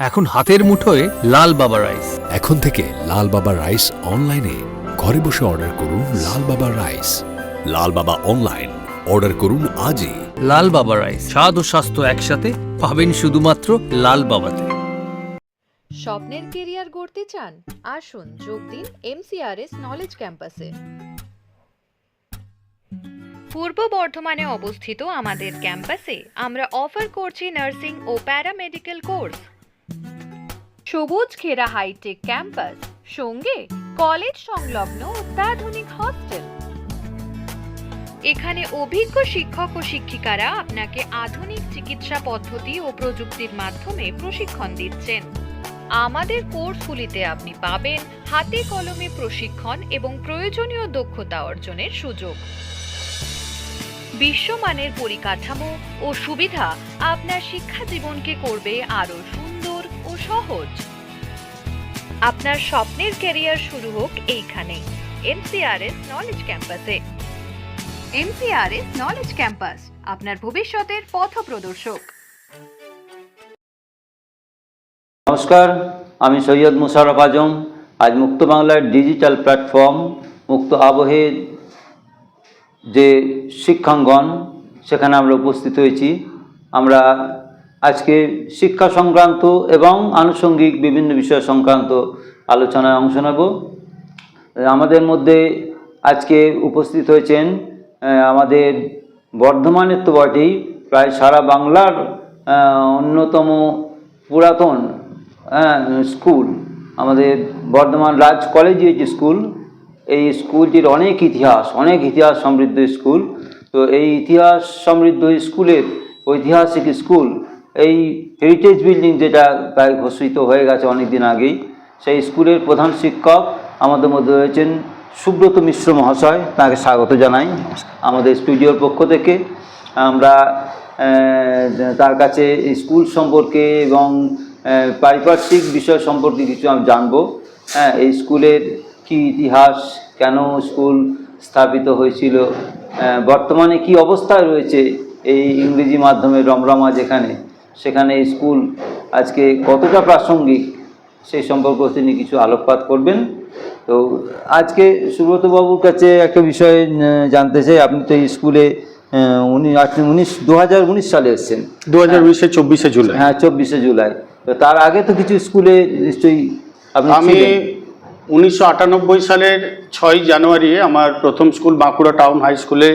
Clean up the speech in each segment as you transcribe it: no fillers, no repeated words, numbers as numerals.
এখন হাতের মুঠোয় লাল বাবা রাইস। এখন থেকে লাল বাবা রাইস অনলাইনে ঘরে বসে অর্ডার করুন। লাল বাবা রাইস, লাল বাবা অনলাইন, অর্ডার করুন আজই। লাল বাবা রাইস, স্বাদ ও স্বাস্থ্য একসাথে পাবেন শুধুমাত্র লাল বাবাতে। স্বপ্নের কেরিয়ার গড়তে চান? আসুন যোগ দিন MCRS নলেজ ক্যাম্পাসে। পূর্ব বর্ধমানে অবস্থিত আমাদের ক্যাম্পাসে আমরা অফার করছি নার্সিং ও প্যারামেডিক্যাল কোর্স। সবুজ ঘেরা হাইটেক ক্যাম্পাস, সঙ্গে কলেজ সংলগ্ন অত্যাধুনিক হস্টেল। এখানে অভিজ্ঞ শিক্ষক ও শিক্ষিকারা আপনাকে আধুনিক চিকিৎসা পদ্ধতি ও প্রযুক্তির মাধ্যমে প্রশিক্ষণ দিচ্ছেন। আমাদের কোর্সগুলিতে আপনি পাবেন হাতে কলমে প্রশিক্ষণ এবং প্রয়োজনীয় দক্ষতা অর্জনের সুযোগ। বিশ্বমানের পরিকাঠামো ও সুবিধা আপনার শিক্ষা জীবনকে করবে আরো সুন্দর ও সহজ। আপনার স্বপ্নের ক্যারিয়ার শুরু হোক এইখানে, MCRS নলেজ ক্যাম্পাসে। MCRS নলেজ ক্যাম্পাস, আপনার ভবিষ্যতের পথপ্রদর্শক। নমস্কার, আমি সৈয়দ মুশাররফ আজম। আজ মুক্ত বাংলার ডিজিটাল প্ল্যাটফর্ম মুক্ত আবহের যে শিক্ষাঙ্গন, সেখানে আমরা উপস্থিত হয়েছি। আমরা আজকে শিক্ষা সংক্রান্ত এবং আনুষঙ্গিক বিভিন্ন বিষয় সংক্রান্ত আলোচনায় অংশ নেব। আমাদের মধ্যে আজকে উপস্থিত হয়েছেন আমাদের বর্ধমানের তো বটেই, প্রায় সারা বাংলার অন্যতম পুরাতন স্কুল, আমাদের বর্ধমান রাজ কলেজিয়েট স্কুল। এই স্কুলটির অনেক ইতিহাস সমৃদ্ধ স্কুল। তো এই ইতিহাস সমৃদ্ধ স্কুলের ঐতিহাসিক স্কুল, এই হেরিটেজ বিল্ডিং যেটা প্রায় ঘোষিত হয়ে গেছে অনেক দিন আগেই, সেই স্কুলের প্রধান শিক্ষক আমাদের মধ্যে রয়েছেন সুব্রত মিশ্র মহাশয়। তাকে স্বাগত জানাই আমাদের স্টুডিওর পক্ষ থেকে। আমরা তার কাছে স্কুল সম্পর্কে এবং পারিপার্শ্বিক বিষয় সম্পর্কে কিছু আমি জানবো। এই স্কুলের কি ইতিহাস, কেন স্কুল স্থাপিত হয়েছিল, বর্তমানে কি অবস্থায় রয়েছে এই ইংরেজি মাধ্যমের রমরমা সেখানে স্কুল আজকে কতটা প্রাসঙ্গিক, সেই সম্পর্কে তিনি কিছু আলোকপাত করবেন। তো আজকে সুব্রতবাবুর কাছে একটা বিষয় জানতে চাই। আপনি তো এই স্কুলে 2019 সালে এসেছেন। 2019 24 জুলাই। হ্যাঁ, 24 জুলাই। তো তার আগে তো কিছু স্কুলে নিশ্চয়ই আমি 1998 সালের 6 জানুয়ারি আমার প্রথম স্কুল বাঁকুড়া টাউন হাই স্কুলে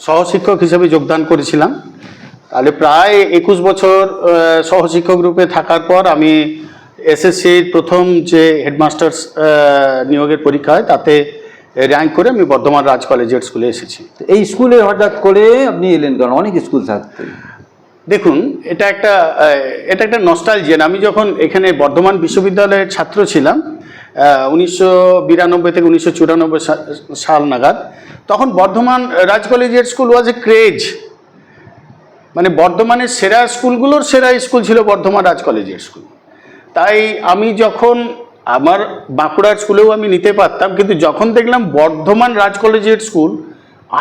সহশিক্ষক হিসেবে যোগদান করেছিলাম। তাহলে প্রায় 21 বছর সহশিক্ষক রূপে থাকার পর আমি এসএসসির প্রথম যে হেডমাস্টার্স নিয়োগের পরীক্ষা হয় তাতে র্যাঙ্ক করে আমি বর্ধমান রাজ কলেজিয়েট স্কুলে এসেছি। এই স্কুলে হঠাৎ করে আপনি এলেন কারণ অনেক স্কুল থাকতেন। দেখুন, এটা একটা নস্টালজিয়া। আমি যখন এখানে বর্ধমান বিশ্ববিদ্যালয়ের ছাত্র ছিলাম 1992 থেকে 1994 সাল নাগাদ, তখন Bardhaman Raj collegiate school was a craze. মানে বর্ধমানের সেরা স্কুলগুলোর সেরা স্কুল ছিল বর্ধমান রাজ কলেজিয়েট স্কুল। তাই আমি যখন আমার বাঁকুড়ার স্কুলেও আমি নিতে পারতাম, কিন্তু যখন দেখলাম বর্ধমান রাজ কলেজিয়েট স্কুল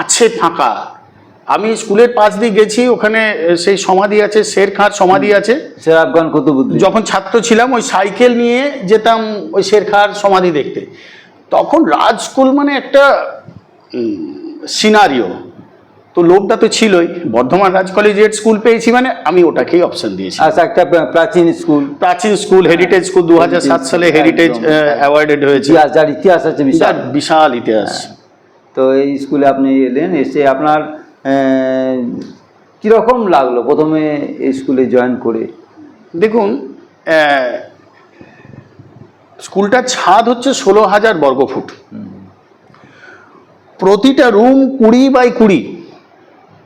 আছে ফাঁকা, আমি স্কুলের পাশ দিয়ে গেছি, ওখানে সেই সমাধি আছে, শের খাঁর সমাধি আছে। স্যার আফগান কুতুবউদ্দিন, যখন ছাত্র ছিলাম ওই সাইকেল নিয়ে যেতাম ওই শের খাঁর সমাধি দেখতে। তখন রাজ স্কুল মানে একটা সিনারিও। তো লোকটা তো ছিলই, বর্ধমান রাজ কলেজিয়েট স্কুল পেয়েছি মানে আমি ওটাকেই অপশন দিয়েছি। আচ্ছা, একটা প্রাচীন স্কুল হেরিটেজ স্কুল 2007 সালে হেরিটেজ অ্যাওয়ার্ডেড হয়েছে। যার ইতিহাস আছে বিশাল ইতিহাস। তো এই স্কুলে আপনি এলেন, এসে আপনার কীরকম লাগলো প্রথমে এই স্কুলে জয়েন করে? দেখুন, স্কুলটার ছাদ হচ্ছে 16,000 বর্গফুট, প্রতিটা রুম 20 বাই 20,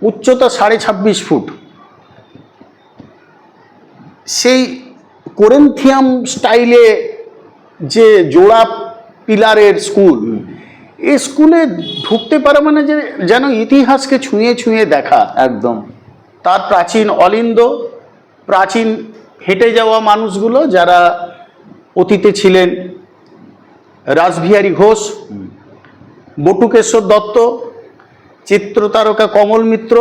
উচ্চতা 26.5 ফুট। সেই কোরিন্থিয়াম স্টাইলে যে জোড়া পিলারের স্কুল, এই স্কুলে ঢুকতে পারে মানে যে যেন ইতিহাসকে ছুঁয়ে ছুঁয়ে দেখা। একদম তার প্রাচীন অলিন্দ, প্রাচীন হেঁটে যাওয়া মানুষগুলো যারা অতীতে ছিলেন, রাসবিহারী ঘোষ, বটুকেশ্বর দত্ত, চিত্রতারকা কমল মিত্র,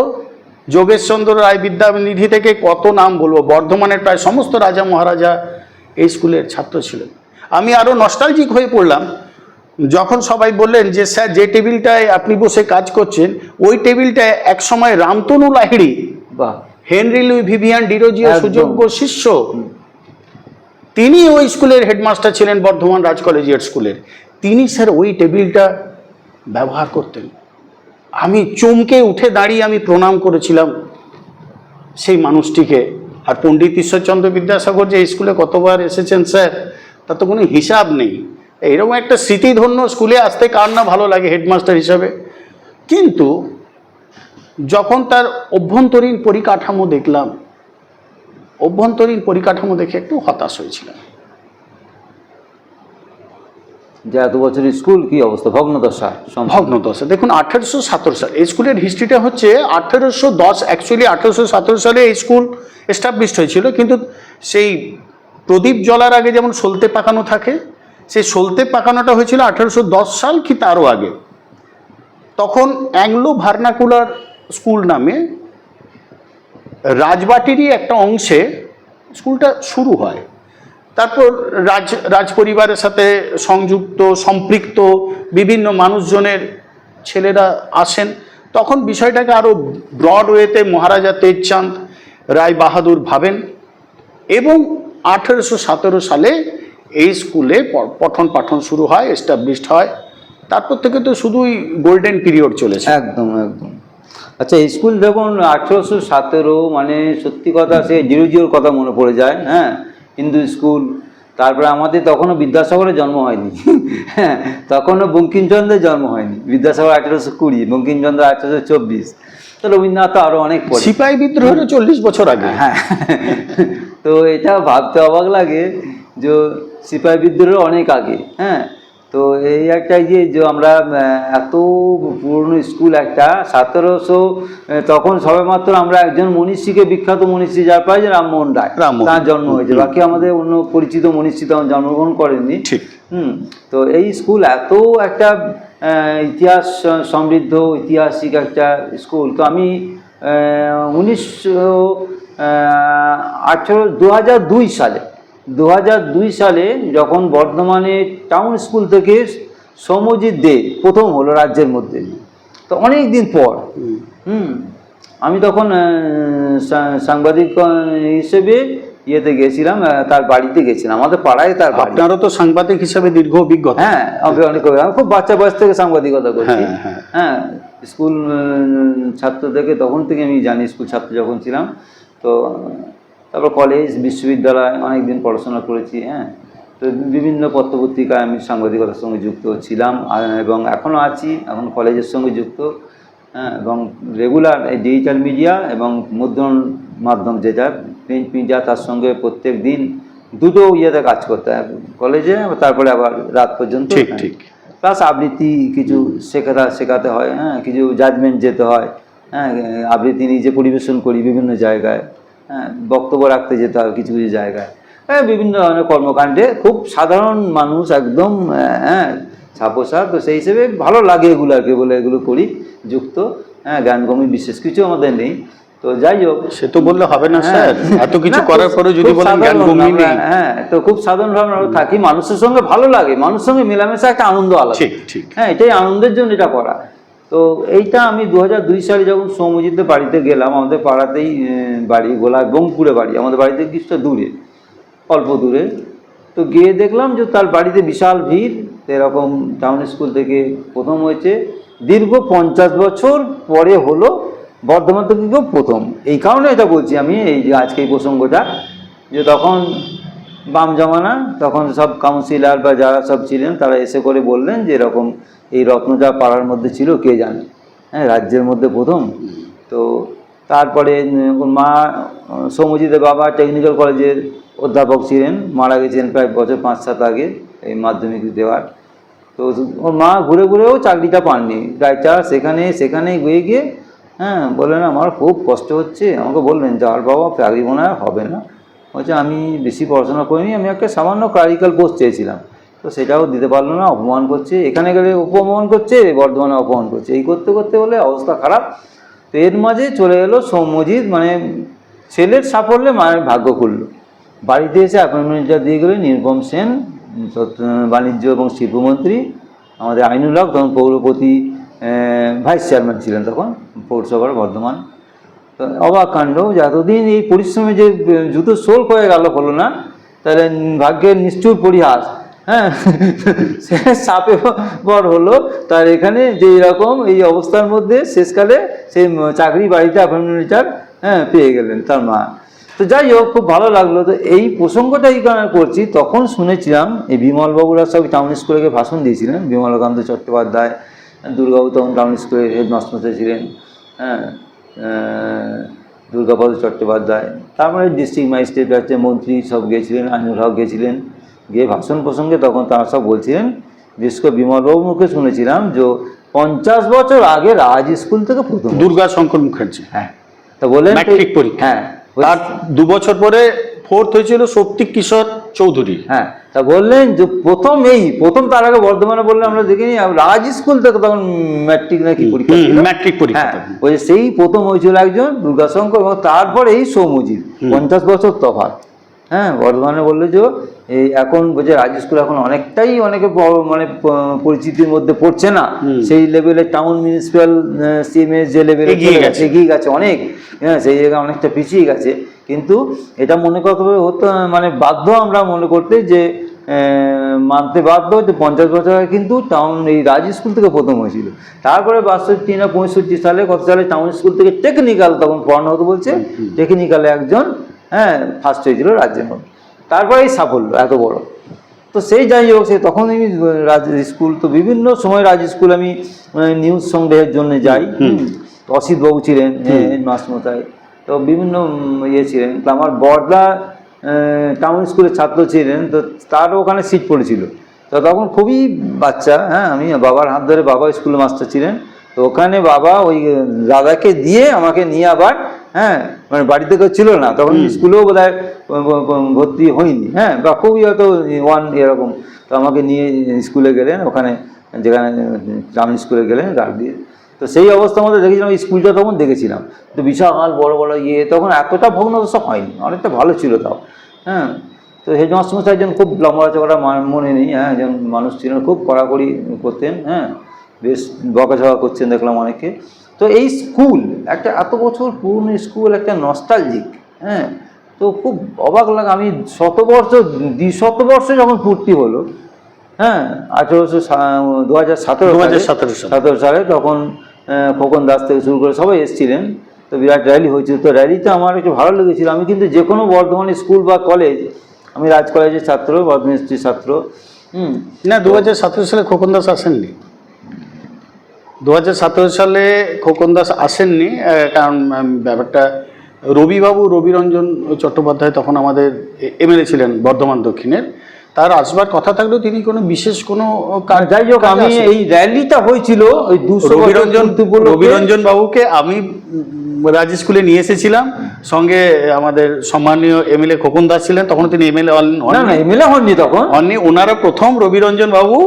যোগেশচন্দ্র রায় বিদ্যানিধি থেকে কত নাম বলবো। বর্ধমানের প্রায় সমস্ত রাজা মহারাজা এই স্কুলের ছাত্র ছিলেন। আমি আরও নস্টালজিক হয়ে পড়লাম যখন সবাই বললেন যে স্যার যে টেবিলটায় আপনি বসে কাজ করছেন ওই টেবিলটায় একসময় রামতনু লাহিড়ী, বাহ, হেনরি লুই ভিভিয়ান ডিরোজিও একদম। সুযোগ্য শিষ্য, তিনি ওই স্কুলের হেডমাস্টার ছিলেন বর্ধমান রাজ কলেজিয়েট স্কুলের। তিনি স্যার ওই টেবিলটা ব্যবহার করতেন। আমি চমকে উঠে দাঁড়িয়ে আমি প্রণাম করেছিলাম সেই মানুষটিকে। আর পণ্ডিত ঈশ্বরচন্দ্র বিদ্যাসাগর যে এই স্কুলে কতবার এসেছেন স্যার, তার তো কোনো হিসাব নেই। এইরকম একটা স্মৃতিধন্য স্কুলে আসতে কার না ভালো লাগে হেডমাস্টার হিসাবে। কিন্তু যখন তার অভ্যন্তরীণ পরিকাঠামো দেখলাম, অভ্যন্তরীণ পরিকাঠামো দেখে একটু হতাশ হয়েছিলাম। যে এত বছর স্কুল কি অবস্থা, ভগ্নদশা সম্পূর্ণ। ভগ্নদশা। দেখুন 1817 সাল এই স্কুলের হিস্ট্রিটা হচ্ছে 1810, অ্যাকচুয়ালি 1817 সালে এই স্কুল এস্টাবলিশড হয়েছিল, কিন্তু সেই প্রদীপ জ্বলার আগে যেমন সলতে পাকানো থাকে, সেই সলতে পাকানোটা হয়েছিল 1810 সাল কি তারও আগে। তখন অ্যাংলো ভার্নাকুলার স্কুল নামে রাজবাটিরই একটা অংশে স্কুলটা শুরু হয়। তারপর রাজ পরিবারের সাথে সংযুক্ত সম্পৃক্ত বিভিন্ন মানুষজনের ছেলেরা আসেন। তখন বিষয়টাকে আরও ব্রড ওয়েতে মহারাজা তেজচাঁদ রায় বাহাদুর ভাবেন এবং 1817 সালে এই স্কুলে পঠন পাঠন শুরু হয়, এস্টাবলিশড হয়। তারপর থেকে তো শুধুই গোল্ডেন পিরিয়ড চলেছে। একদম একদম। আচ্ছা, স্কুল যখন 1817, মানে সত্যি কথা সে জিরোর কথা মনে পড়ে যায়। হ্যাঁ, হিন্দু স্কুল। তারপরে আমাদের তখনও বিদ্যাসাগরের জন্ম হয়নি, হ্যাঁ, তখনও বঙ্কিমচন্দ্রের জন্ম হয়নি। বিদ্যাসাগর 1820, বঙ্কিমচন্দ্র 1824, তো রবীন্দ্রনাথ আরও অনেক পরে। সিপাহী বিদ্রোহের 40 বছর আগে। হ্যাঁ, তো এটা ভাবতে অবাক লাগে যে সিপাহী বিদ্রোহের অনেক আগে। হ্যাঁ, তো এই একটা যে আমরা এত পুরনো স্কুল একটা 1700, তখন সবেমাত্র আমরা একজন মনীষীকে, বিখ্যাত মনীষী যার পাই যে রামমোহন রায়, তার জন্ম হয়েছে। বাকি আমাদের অন্য পরিচিত মনীষী তখন জন্মগ্রহণ করেননি। ঠিক। তো এই স্কুল এত একটা ইতিহাস সমৃদ্ধ, ঐতিহাসিক একটা স্কুল। তো আমি 2002 সালে যখন বর্ধমানে টাউন স্কুল থেকে সৌম্যজিৎ দে প্রথম হলো রাজ্যের মধ্যে, তো অনেক দিন পর। আমি তখন সাংবাদিক হিসেবে ইয়েতে গেছিলাম, তার বাড়িতে গেছিলাম, আমাদের পাড়ায় তার বাড়ি। আপনারও তো সাংবাদিক হিসেবে দীর্ঘ অভিজ্ঞতা। হ্যাঁ, আমি খুব বাচ্চা বয়স থেকে সাংবাদিকতা করছি। হ্যাঁ, স্কুল ছাত্র থেকে, তখন থেকে আমি জানি স্কুল ছাত্র যখন ছিলাম। তো তারপর কলেজ, বিশ্ববিদ্যালয় অনেকদিন পড়াশোনা করেছি। হ্যাঁ, তো বিভিন্ন পত্রপত্রিকায় আমি সাংবাদিকতার সঙ্গে যুক্ত ছিলাম এবং এখনও আছি, এখন কলেজের সঙ্গে যুক্ত। হ্যাঁ, এবং রেগুলার এই ডিজিটাল মিডিয়া এবং মুদ্রণ মাধ্যম যেটা প্রিন্ট মিডিয়া, তার সঙ্গে প্রত্যেক দিন দুটো ইয়েতে কাজ করতে হয়, কলেজে, তারপরে আবার রাত পর্যন্ত। ঠিক ঠিক। প্লাস আবৃত্তি কিছু শেখাতে হয়। হ্যাঁ, কিছু জাজমেন্ট যেতে হয়। হ্যাঁ, আবৃত্তি নিজে পরিবেশন করি বিভিন্ন জায়গায়। হ্যাঁ, বক্তব্য রাখতে যেতে হয় কিছু কিছু জায়গায়। হ্যাঁ, বিভিন্ন ধরনের কর্মকাণ্ডে খুব সাধারণ মানুষ একদম। হ্যাঁ, ছাপোসা। তো সেই হিসেবে ভালো লাগে এগুলো আর কি, বলে এগুলো করি যুক্ত। হ্যাঁ, গানগমি বিশেষ কিছু আমাদের নেই। তো যাই হোক, সে তো বললে হবে না স্যার, এত কিছু করার পরে যদি বলেন গানগমি নেই। হ্যাঁ, তো খুব সাধারণভাবে আমরা থাকি, মানুষের সঙ্গে ভালো লাগে, মানুষের সঙ্গে মেলামেশা একটা আনন্দ আলাদা। ঠিক ঠিক। হ্যাঁ, এটাই আনন্দের জন্য এটা করা। তো এইটা আমি 2002 সালে যখন সৌম্যজিতের বাড়িতে গেলাম, আমাদের পাড়াতেই বাড়ি, গোলায় বঙ্গপুরে বাড়ি, আমাদের বাড়িতে কিছুটা দূরে, অল্প দূরে। তো গিয়ে দেখলাম যে তার বাড়িতে বিশাল ভিড়। এরকম টাউন স্কুল থেকে প্রথম হয়েছে, দীর্ঘ 50 বছর পরে হলো বর্ধমান থেকে কেউ প্রথম। এই কারণে এটা বলছি আমি, এই যে আজকে এই প্রসঙ্গটা, যে তখন বাম জমানা, তখন সব কাউন্সিলর বা যারা সব ছিলেন তারা এসে করে বললেন যে এরকম এই রত্নটা পাড়ার মধ্যে ছিল, কে জানে। হ্যাঁ, রাজ্যের মধ্যে প্রথম। তো তারপরে ওর মা, সৌম্যজিতের বাবা টেকনিক্যাল কলেজের অধ্যাপক ছিলেন, মারা গেছেন প্রায় বছর 5-7 আগে এই মাধ্যমিক দেওয়ার। তো ওর মা ঘুরে ঘুরেও চাকরিটা পাননি, রায়চার সেখানে গিয়ে হ্যাঁ, বললেন আমার খুব কষ্ট হচ্ছে। আমাকে বললেন যে আর বাবা চাকরি মনে হয় হবে না। বলছে আমি বেশি পড়াশোনা করিনি, আমি একটা সামান্য ক্লারিক্যাল পোস্ট চেয়েছিলাম, তো সেটাও দিতে পারলো না, অপমান করছে, এখানে গেলে অপমান করছে, বর্ধমানে অপমান করছে, এই করতে করতে বলে অবস্থা খারাপ। তো এর মাঝে চলে এলো সৌম্যজিৎ, মানে ছেলের সাফল্যে মায়ের ভাগ্য খুললো। বাড়িতে এসে অ্যাপয়েন্টমেন্ট লেটার দিয়ে গেলেন নিরুপম সেন, বাণিজ্য এবং শিল্পমন্ত্রী, আমাদের আইনুল হক তখন পৌরপতি, ভাইস চেয়ারম্যান ছিলেন তখন পৌরসভার বর্ধমান। তো অবাক কাণ্ড যে এতদিন এই পরিশ্রমে যে জুতো সোল করে গেল হলো না, তাহলে ভাগ্যের নিষ্ঠুর পরিহাস, হ্যাঁ সে চাপে বড় হলো। তার এখানে যে এরকম এই অবস্থার মধ্যে শেষকালে সেই চাকরি বাড়িতে অ্যাপয়েন্টমেন্ট লেটার পেয়ে গেলেন তার মা। তো যাই হোক, খুব ভালো লাগলো। তো এই প্রসঙ্গটা এই কারণে করছি, তখন শুনেছিলাম এই বিমলবাবুরা সব টাউন স্কুলে গিয়ে ভাষণ দিয়েছিলেন, বিমলাকান্ত চট্টোপাধ্যায়, দুর্গাবাবু তখন টাউন স্কুলের হেডমাস্টার ছিলেন, হ্যাঁ দুর্গাপদ চট্টোপাধ্যায়, তারপরে ডিস্ট্রিক্ট ম্যাজিস্ট্রেট আছে, মন্ত্রী সব গিয়েছিলেন, আইনুল হক গিয়েছিলেন। গিয়ে ভাষণ প্রসঙ্গে তখন তারা সব বলছিলেন, বিশেষ করে বিমলবাবুর মুখে শুনেছিলাম যে 50 বছর আগে রাজ স্কুল থেকে প্রথম দুর্গা শঙ্কর মুখার্জি, হ্যাঁ, তা বললেন ম্যাট্রিক পরীক্ষা, হ্যাঁ, তার 2 বছর পরে 4th হয়েছিল শক্তি কিশোর চৌধুরী। হ্যাঁ, তা বললেন যে প্রথম তার আগে বর্ধমানে বললেন আমরা দেখিনি, রাজ স্কুল থেকে তখন ম্যাট্রিক নাকি পরীক্ষা ছিল, ম্যাট্রিক পরীক্ষা, হ্যাঁ, ওই সেই প্রথম হয়েছিল একজন দুর্গাশঙ্কর, এবং তারপরে এই সৌমজিৎ, 50 বছর তফাৎ। হ্যাঁ, বর্ধমানে বললো যে এই এখন বলছে রাজ স্কুল এখন অনেকে মানে পরিচিতির মধ্যে পড়ছে না, সেই লেভেলে টাউন মিউনিসিপ্যাল সিএমএস যে লেভেলে এগিয়ে গেছে অনেক, হ্যাঁ সেই জায়গায় অনেকটা পিছিয়ে গেছে। কিন্তু এটা মনে করতে হতো, মানে বাধ্য আমরা মনে করতে যে মানতে বাধ্য যে 50 বছর আগে কিন্তু টাউন এই রাজ স্কুল থেকে প্রথম হয়েছিল। তারপরে 62 না 65 সালে কত সালে টাউন স্কুল থেকে টেকনিক্যাল তখন পড়ানো হতো বলছে, টেকনিক্যালে একজন ফার্স্ট হয়েছিল রাজ্যের মধ্যে। তারপরে এই সাফল্য এত বড়। তো সেই যাই হোক, সে তখন আমি রাজ স্কুল, তো বিভিন্ন সময় রাজ স্কুল আমি নিউজ সংগ্রহের জন্য যাই। অসিত বাবু ছিলেন মাস্টারমশাই, তো বিভিন্ন ছিলেন। তো আমার বড়দা টাউন স্কুলের ছাত্র ছিলেন, তো তারও ওখানে সিট পড়েছিল। তো তখন খুবই বাচ্চা, হ্যাঁ আমি বাবার হাত ধরে, বাবা স্কুলের মাস্টার ছিলেন, তো ওখানে বাবা ওই দাদাকে দিয়ে আমাকে নিয়ে আবার, হ্যাঁ মানে বাড়িতে কেউ ছিল না তখন, স্কুলেও বোধহয় ভর্তি হয়নি, হ্যাঁ বা খুবই হয়তো 1 এরকম। তো আমাকে নিয়ে স্কুলে গেলেন, ওখানে যেখানে টাউন স্কুলে গেলেন গার্ড দিয়ে। তো সেই অবস্থার মধ্যে দেখেছিলাম স্কুলটা, তখন দেখেছিলাম তো বিশাল বড় বড় তখন এতটা ভগ্নদশা হয়নি, অনেকটা ভালো ছিল তাও, হ্যাঁ। তো হেডমাস্টার একজন খুব লম্বা চড়া মনে নেই, হ্যাঁ একজন মানুষ ছিলেন, খুব কড়াকড়ি করতেন, হ্যাঁ বেশ বকাঝকা করছেন দেখলাম অনেকে। তো এই স্কুল একটা এত বছর পুরনো স্কুল, একটা নস্টালজিক, হ্যাঁ। তো খুব অবাক লাগে, আমি 200 যখন পূর্তি হলো, হ্যাঁ 2017 সালে, তখন খোকন দাস থেকে শুরু করে সবাই এসেছিলেন, তো বিরাট র্যালি হয়েছিল। তো র্যালিতে আমার একটু ভালো লেগেছিল। আমি কিন্তু যে কোনো বর্ধমান স্কুল বা কলেজ, আমি রাজ কলেজের ছাত্র, বর্ধমান ইউনিভার্সিটির ছাত্র। না, 2017 সালে খোকন দাস আসেননি, 2017 সালে খোকন দাস আসেননি, কারণ ব্যাপারটা রবিরঞ্জন চট্টোপাধ্যায় তখন আমাদের এমএলএ ছিলেন বর্ধমান দক্ষিণের, তার আসবার কথা থাকলেও তিনি কোনো বিশেষ কোনো যাই হোক, আমি এই র্যালিটা হয়েছিল ওই 200 রবিরঞ্জন বাবুকে আমি রাজ স্কুলে নিয়ে এসেছিলাম, সঙ্গে আমাদের সম্মানীয় এমএলএ খোকন দাস ছিলেন, তখন তিনি এমএলএ হননি, তখন ওনারা প্রথম রবিরঞ্জন বাবু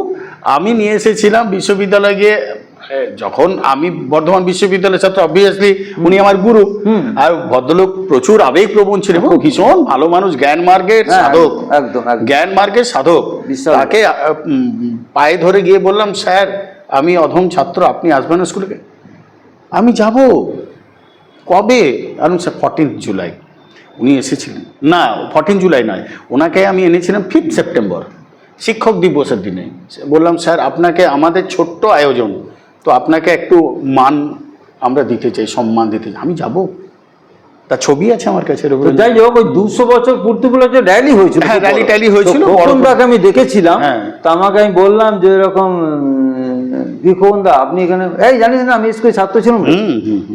আমি নিয়ে এসেছিলাম বিশ্ববিদ্যালয়ে গিয়ে। যখন আমি বর্ধমান বিশ্ববিদ্যালয়ের ছাত্র, অবভিয়াসলি উনি আমার গুরু, আর ভদ্রলোক প্রচুর আবেগপ্রবণ ছিলেন, ভীষণ ভালো মানুষ, জ্ঞান মার্গের সাধক, একদম জ্ঞান মার্গের সাধক। তাকে পায়ে ধরে গিয়ে বললাম, স্যার আমি অধম ছাত্র, আপনি আসবেন স্কুলে? আমি যাব। কবে? আমি স্যার 14 জুলাই উনি এসেছিলেন। না, 14 জুলাই নয়, ওনাকে আমি এনেছিলাম 5 সেপ্টেম্বর শিক্ষক দিবসের দিনে। বললাম, স্যার আপনাকে আমাদের ছোট্ট আয়োজন, তো আপনাকে একটু মান আমরা দিতে চাই, সম্মান দিতে চাই, আমি যাব। তার ছবি আছে আমার কাছে। যাই হোক, ওই 200 বছর পূর্তি উপলক্ষে র্যালি হয়েছিল, র্যালি হয়েছিল, খোকনদাকে আমি দেখেছিলাম। তা আমাকে আমি বললাম যে এরকম খোকনদা আপনি এখানে, এই জানিস না আমি স্কুলের ছাত্র ছিলাম,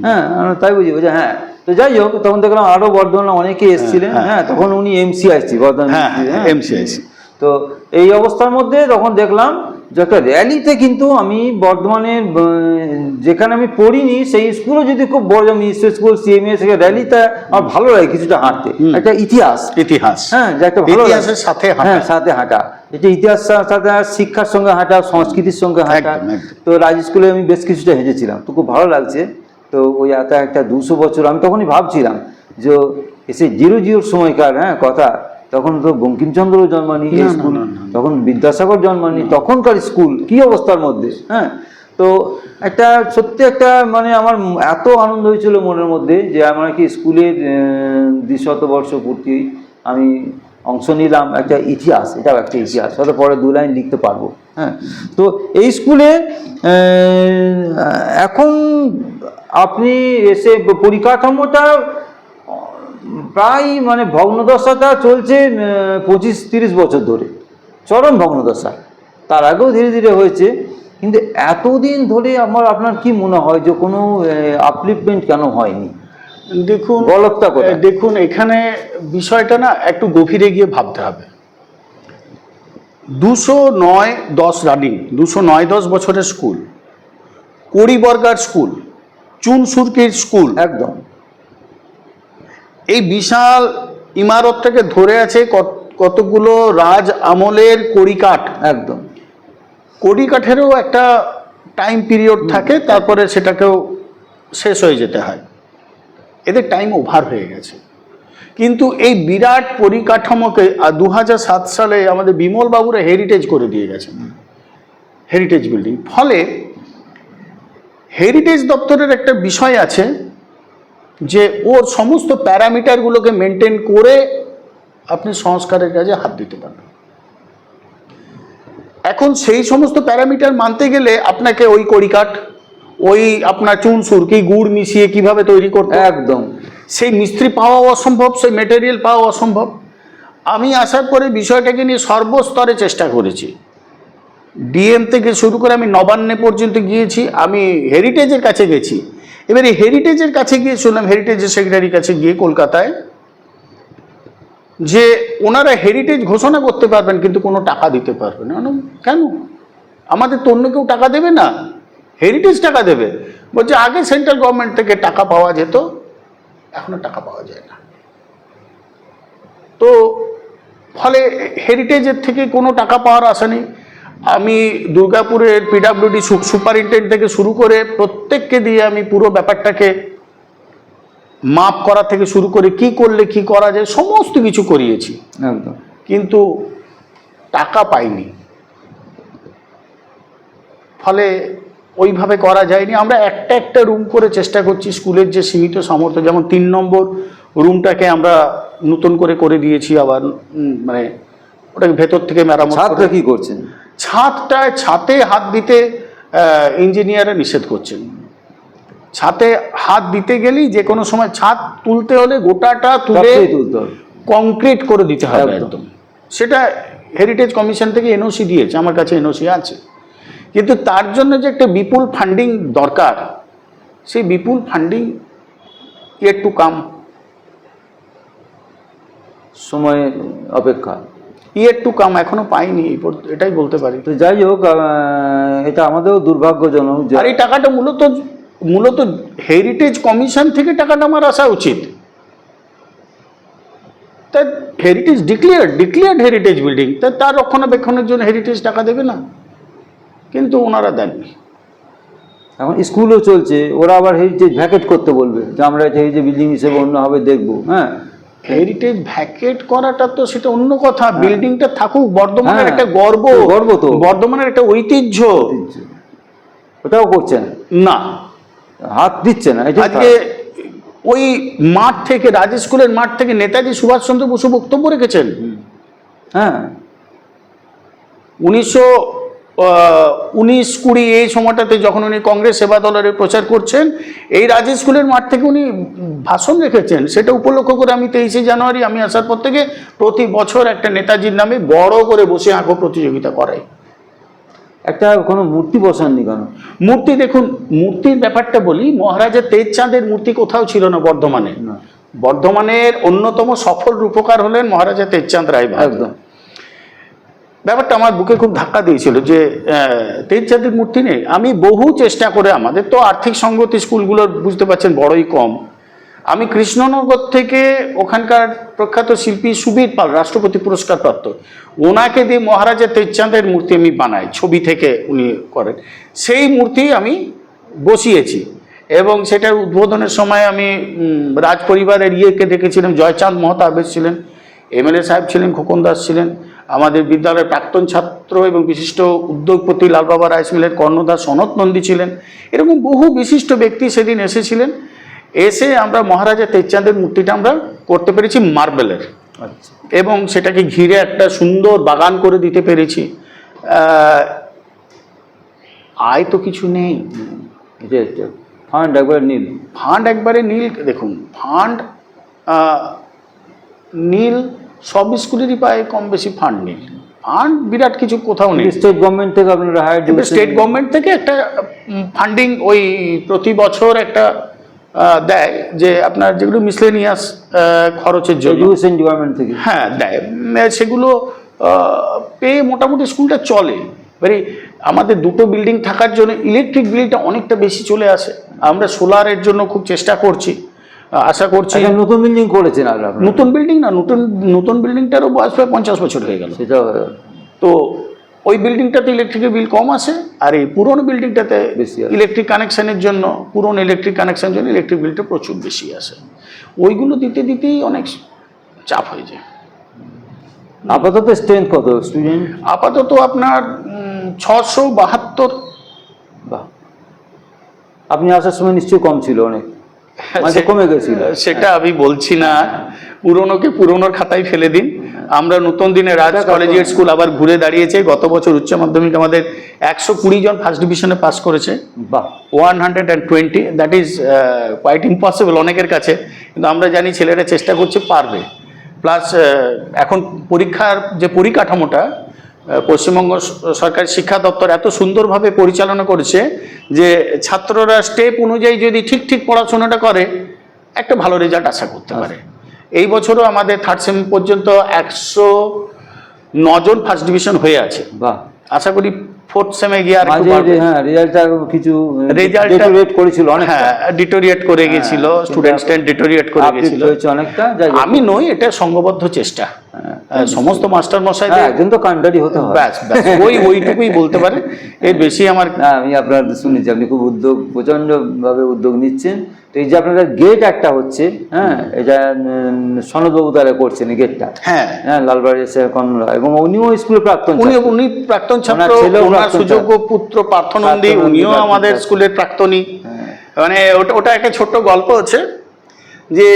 হ্যাঁ তাই বুঝি, বলছে হ্যাঁ। তো যাই হোক, তখন দেখলাম আরো বর্ধমানে অনেকে এসেছিলেন, হ্যাঁ তখন উনি এমসিআইসি বর্ধমান, এমসিআইসি। তো এই অবস্থার মধ্যে তখন দেখলাম যে একটা র্যালিতে, কিন্তু আমি বর্ধমানের যেখানে আমি পড়িনি সেই স্কুলও যদি খুব বড় স্কুল সিএমএস র্যালিটা আমার ভালো লাগে কিছুটা হাঁটতে, একটা ইতিহাস, হ্যাঁ যে একটা ভালো ইতিহাসের সাথে হাঁটা, এটা ইতিহাসের সাথে শিক্ষার সঙ্গে হাঁটা, সংস্কৃতির সঙ্গে হাঁটা। তো রাজ স্কুলে আমি বেশ কিছুটা হেঁটেছিলাম, তো খুব ভালো লাগছে। তো ওই একটা 200 বছর, আমি তখনই ভাবছিলাম যে এসে 00 সময়কার কথা, তখন তো বঙ্কিমচন্দ্র জন্মানি এই না, না, স্কুল, না, না। তখন বিদ্যাসাগর জন্মানি, তখনকার স্কুল কি অবস্থার মধ্যে। হ্যাঁ, তো একটা সত্যি একটা মানে আমার এত আনন্দ হয়েছিল মনের মধ্যে যে আমার কি স্কুলের 200 বর্ষ পূর্তি আমি অংশ নিলাম। একটা ইতিহাস, এটাও একটা ইতিহাস, হয়তো পরে 2 লাইন লিখতে পারবো। হ্যাঁ, তো এই স্কুলে এখন আপনি এসে পরিকাঠামোটা প্রায় মানে ভগ্নদশাটা চলছে 25-30 বছর ধরে, চরম ভগ্নদশা। তার আগেও ধীরে ধীরে হয়েছে, কিন্তু এতদিন ধরে আপনার কি মনে হয় যে কোনো আপলিফমেন্ট কেন হয়নি? দেখুন গলতটা কোথায়? দেখুন এখানে বিষয়টা না একটু গভীরে গিয়ে ভাবতে হবে। 209-10 রানিং, 209-10 বছরের স্কুল, কড়িবর্গার স্কুল, চুনসুরকির স্কুল, একদম এই বিশাল ইমারতটাকে ধরে আছে কতগুলো রাজ আমলের কড়িকাঠ। একদম কড়িকাঠেরও একটা টাইম পিরিয়ড থাকে, তারপরে সেটাকেও শেষ হয়ে যেতে হয়। এদের টাইম ওভার হয়ে গেছে। কিন্তু এই বিরাট পরিকাঠামোকে 2007 সালে আমাদের বিমল বাবুরা হেরিটেজ করে দিয়ে গেছেন, হেরিটেজ বিল্ডিং। ফলে হেরিটেজ দপ্তরের একটা বিষয় আছে যে ওর সমস্ত প্যারামিটারগুলোকে মেনটেন করে আপনি সংস্কারের কাজে হাত দিতে পারবেন। এখন সেই সমস্ত প্যারামিটার মানতে গেলে আপনাকে ওই কড়িকাঠ, ওই আপনার চুনসুরকি, গুড় মিশিয়ে কিভাবে তৈরি করতে, একদম সেই মিস্ত্রি পাওয়া অসম্ভব, সেই মেটেরিয়াল পাওয়া অসম্ভব। আমি আসার পরে বিষয়টাকে নিয়ে সর্বস্তরে চেষ্টা করেছি, ডিএম থেকে শুরু করে আমি নবান্নে পর্যন্ত গিয়েছি, আমি হেরিটেজের কাছে গেছি। এবারে হেরিটেজের কাছে গিয়ে শুনলাম, হেরিটেজের সেক্রেটারির কাছে গিয়ে কলকাতায়, যে ওনারা হেরিটেজ ঘোষণা করতে পারবেন কিন্তু কোনো টাকা দিতে পারবেন না। কেন? আমাদের তো অন্য কেউ টাকা দেবে না, হেরিটেজ টাকা দেবে। বলছে আগে সেন্ট্রাল গভর্নমেন্ট থেকে টাকা পাওয়া যেত, এখনো টাকা পাওয়া যায় না। তো ফলে হেরিটেজের থেকে কোনো টাকা পাওয়ার আশা নেই। আমি দুর্গাপুরের পিডাব্লিউডি সুপারিনটেন্ডেন্ট থেকে শুরু করে প্রত্যেককে দিয়ে আমি পুরো ব্যাপারটাকে মাপ করা থেকে শুরু করে কি করলে কি করা যায় সমস্ত কিছু করিয়েছি, একদম, কিন্তু টাকা পাইনি। ফলে ওইভাবে করা যায়নি। আমরা একটা একটা রুম করে চেষ্টা করছি, স্কুলের যে সীমিত সামর্থ্য, যেমন 3 নম্বর রুমটাকে আমরা নতুন করে দিয়েছি আবার, মানে ওটাকে ভেতর থেকে মেরামত। ছাত্র কি করছেন? ছাতে হাত দিতে ইঞ্জিনিয়াররা নিষেধ করছেন। ছাতে হাত দিতে গেলেই যে কোনো সময় ছাদ তুলতে হলে গোটাটা তুলে তুলতে হবে, কংক্রিট করে দিতে হবে একদম। একদম। সেটা হেরিটেজ কমিশন থেকে এনওসি দিয়েছে, আমার কাছে এনওসি আছে। কিন্তু তার জন্য যে একটা বিপুল ফান্ডিং দরকার, সেই বিপুল ফান্ডিং একটু কাম, সময় অপেক্ষা একটু কাম এখনো পাইনি, এটাই বলতে পারি। তো যাই হোক, এটা আমাদেরও দুর্ভাগ্যজনক যে আর এই টাকাটা মূলত হেরিটেজ কমিশন থেকে টাকাটা আমার আসা উচিত। তা হেরিটেজ ডিক্লেয়ার্ড হেরিটেজ বিল্ডিং, তার রক্ষণাবেক্ষণের জন্য হেরিটেজ টাকা দেবে না, কিন্তু ওনারা দেননি। এখন স্কুলও চলছে, ওরা আবার হেরিটেজ ভ্যাকেট করতে বলবে যে আমরা এটা হেরিটেজ বিল্ডিং হিসেবে অন্যভাবে দেখবো। হ্যাঁ, হেরিটেজ ভ্যাকেট করাটা তো সেটা অন্য কথা, বিল্ডিংটা থাকুক, বর্ধমানের একটা গর্ব, তো বর্ধমানের একটা ঐতিহ্য, ওটাও করছে না, হাত দিচ্ছে না। আজকে ওই মাঠ থেকে, রাজ স্কুলের মাঠ থেকে নেতাজি সুভাষচন্দ্র বসু বক্তব্য রেখেছেন। হ্যাঁ, 1919-20 এই সময়টাতে যখন উনি কংগ্রেস সেবা দলের প্রচার করছেন, এই রাজ স্কুলের মাঠ থেকে উনি ভাষণ রেখেছেন। সেটা উপলক্ষ করে আমি 23শে জানুয়ারি আমি আসার পর থেকে প্রতি বছর একটা নেতাজির নামে বড় করে বসে আঁকো প্রতিযোগিতা করাই। একটা কোনো মূর্তি বসাননি কেন? মূর্তি দেখুন, মূর্তির ব্যাপারটা বলি, মহারাজা তেজচাঁদের মূর্তি কোথাও ছিল না বর্ধমানে। বর্ধমানের অন্যতম সফল রূপকার হলেন মহারাজা তেজচাঁদ রায়। একদম, ব্যাপারটা আমার বুকে খুব ধাক্কা দিয়েছিল যে তেজচাঁদের মূর্তি নেই। আমি বহু চেষ্টা করে, আমাদের তো আর্থিক সঙ্গতি স্কুলগুলোর বুঝতে পারছেন বড়ই কম, আমি কৃষ্ণনগর থেকে ওখানকার প্রখ্যাত শিল্পী সুবীর পাল, রাষ্ট্রপতি পুরস্কার প্রাপ্ত, ওনাকে দিয়ে মহারাজা তেজচাঁদের মূর্তি আমি বানাই, ছবি থেকে উনি করেন। সেই মূর্তি আমি বসিয়েছি এবং সেটার উদ্বোধনের সময় আমি রাজ পরিবারের ইয়েকে দেখেছিলাম, জয়চাঁদ মহতাব এসেছিলেন। এমএলএ সাহেব ছিলেন, খোকন দাস ছিলেন, আমাদের বিদ্যালয়ের প্রাক্তন ছাত্র এবং বিশিষ্ট উদ্যোগপতি লালবাবা রাইস মিলের কর্ণধার সনত নন্দী ছিলেন। এরকম বহু বিশিষ্ট ব্যক্তি সেদিন এসেছিলেন। এসে আমরা মহারাজা তেজচাঁদের মূর্তিটা আমরা করতে পেরেছি মার্বেলের, আচ্ছা, এবং সেটাকে ঘিরে একটা সুন্দর বাগান করে দিতে পেরেছি। আয় তো কিছু নেই, এটা ফান্ড একবার নীল। ফান্ড একবারে নীল। দেখুন, ফান্ড নীল, সব স্কুলেরই পায় কম বেশি ফান্ড নীল। ফান্ড বিরাট কিছু কোথাও নেই। স্টেট গভর্নমেন্ট থেকে আপনারা হায়ার স্টেট গভর্নমেন্ট থেকে একটা ফান্ডিং ওই প্রতি বছর একটা দেয়, যে আপনার যেগুলো মিসলেনিয়াস খরচের জন্য এডুকেশন ডিপার্টমেন্ট থেকে। হ্যাঁ দেয়, সেগুলো পেয়ে মোটামুটি স্কুলটা চলে। এবারে আমাদের দুটো বিল্ডিং থাকার জন্য ইলেকট্রিক বিলটা অনেকটা বেশি চলে আসে। আমরা সোলারের জন্য খুব চেষ্টা করছি, আশা করছি। নতুন বিল্ডিং করেছেন আর নতুন বিল্ডিং না, নতুন বিল্ডিংটারও বয়স প্রায় 50 বছর হয়ে গেল। সেটা তো ওই বিল্ডিংটাতে ইলেকট্রিকের বিল কম আসে, আর এই পুরনো বিল্ডিংটাতে বেশি আসে। ইলেকট্রিক কানেকশনের জন্য, পুরনো ইলেকট্রিক কানেকশনের জন্য ইলেকট্রিক বিলটা প্রচুর বেশি আসে। ওইগুলো দিতে দিতেই অনেক চাপ হয়ে যায়। আপাতত স্ট্রেংথ কত স্টুডেন্ট? আপাতত আপনার 672। বাহ, আপনি আসার সময় নিশ্চয়ই কম ছিল, অনেক মানে কমে গেছিল। সেটা আমি বলছি না, পুরনোকে পুরনোর খাতায় ফেলে দিন। আমরা নতুন দিনে রাজ কলেজিয়েট স্কুল আবার ঘুরে দাঁড়িয়েছে। গত বছর উচ্চ মাধ্যমিক আমাদের 120 জন ফার্স্ট ডিভিশনে পাস করেছে। বাহ, 120, দ্যাট ইজ কোয়াইট ইম্পসিবল অনেকের কাছে, কিন্তু আমরা জানি ছেলেরা চেষ্টা করছে, পারবে। প্লাস এখন পরীক্ষার যে পরিকাঠামোটা পশ্চিমবঙ্গ সরকার শিক্ষা দপ্তর এত সুন্দরভাবে পরিচালনা করেছে যে ছাত্ররা স্টেপ অনুযায়ী যদি ঠিক পড়াশোনাটা করে একটা ভালো রেজাল্ট আশা করতে পারে। এই বছরও আমাদের 3rd সেম পর্যন্ত 109 জন ফার্স্ট ডিভিশন হয়ে আছে। বাহ, আশা করি 4th সেমে গিয়ে আর একটু মাঝে বাড়বে। হ্যাঁ রেজাল্টটা কিছু রেজাল্টটা ডিটোরিয়েট করেছিল অনেকটা। হ্যাঁ, ডিটোরিয়েট করে গেছিল, স্টুডেন্টস ডিটোরিয়েট করে গেছিল। হয়েছে অনেকটা। যাই হোক, আমি নই, এটা সংঘবদ্ধ চেষ্টা। সমস্ত মাস্টার মশাইদের একজন তো কান্ডারি হতে হয়। ব্যাস ওইটুকুই বলতে পারে, এর বেশি আমার। না, আমি আপনার শুনেছি আপনি খুব প্রচন্ড ভাবে উদ্যোগ নিচ্ছেন। তো এই যে আপনাদের গেট একটা হচ্ছে, হ্যাঁ, এটা সনদবাবু তারা করছেন এই গেটটা। হ্যাঁ, লালবাড়ি কর্মরা, এবং উনিও স্কুলের প্রাক্তন ছাত্র। উনি প্রাক্তন ছাত্র, ওনার সুযোগ্য পুত্র পার্থনন্দী, উনিও আমাদের স্কুলের প্রাক্তনী। মানে ওটা একটা ছোট্ট গল্প হচ্ছে যে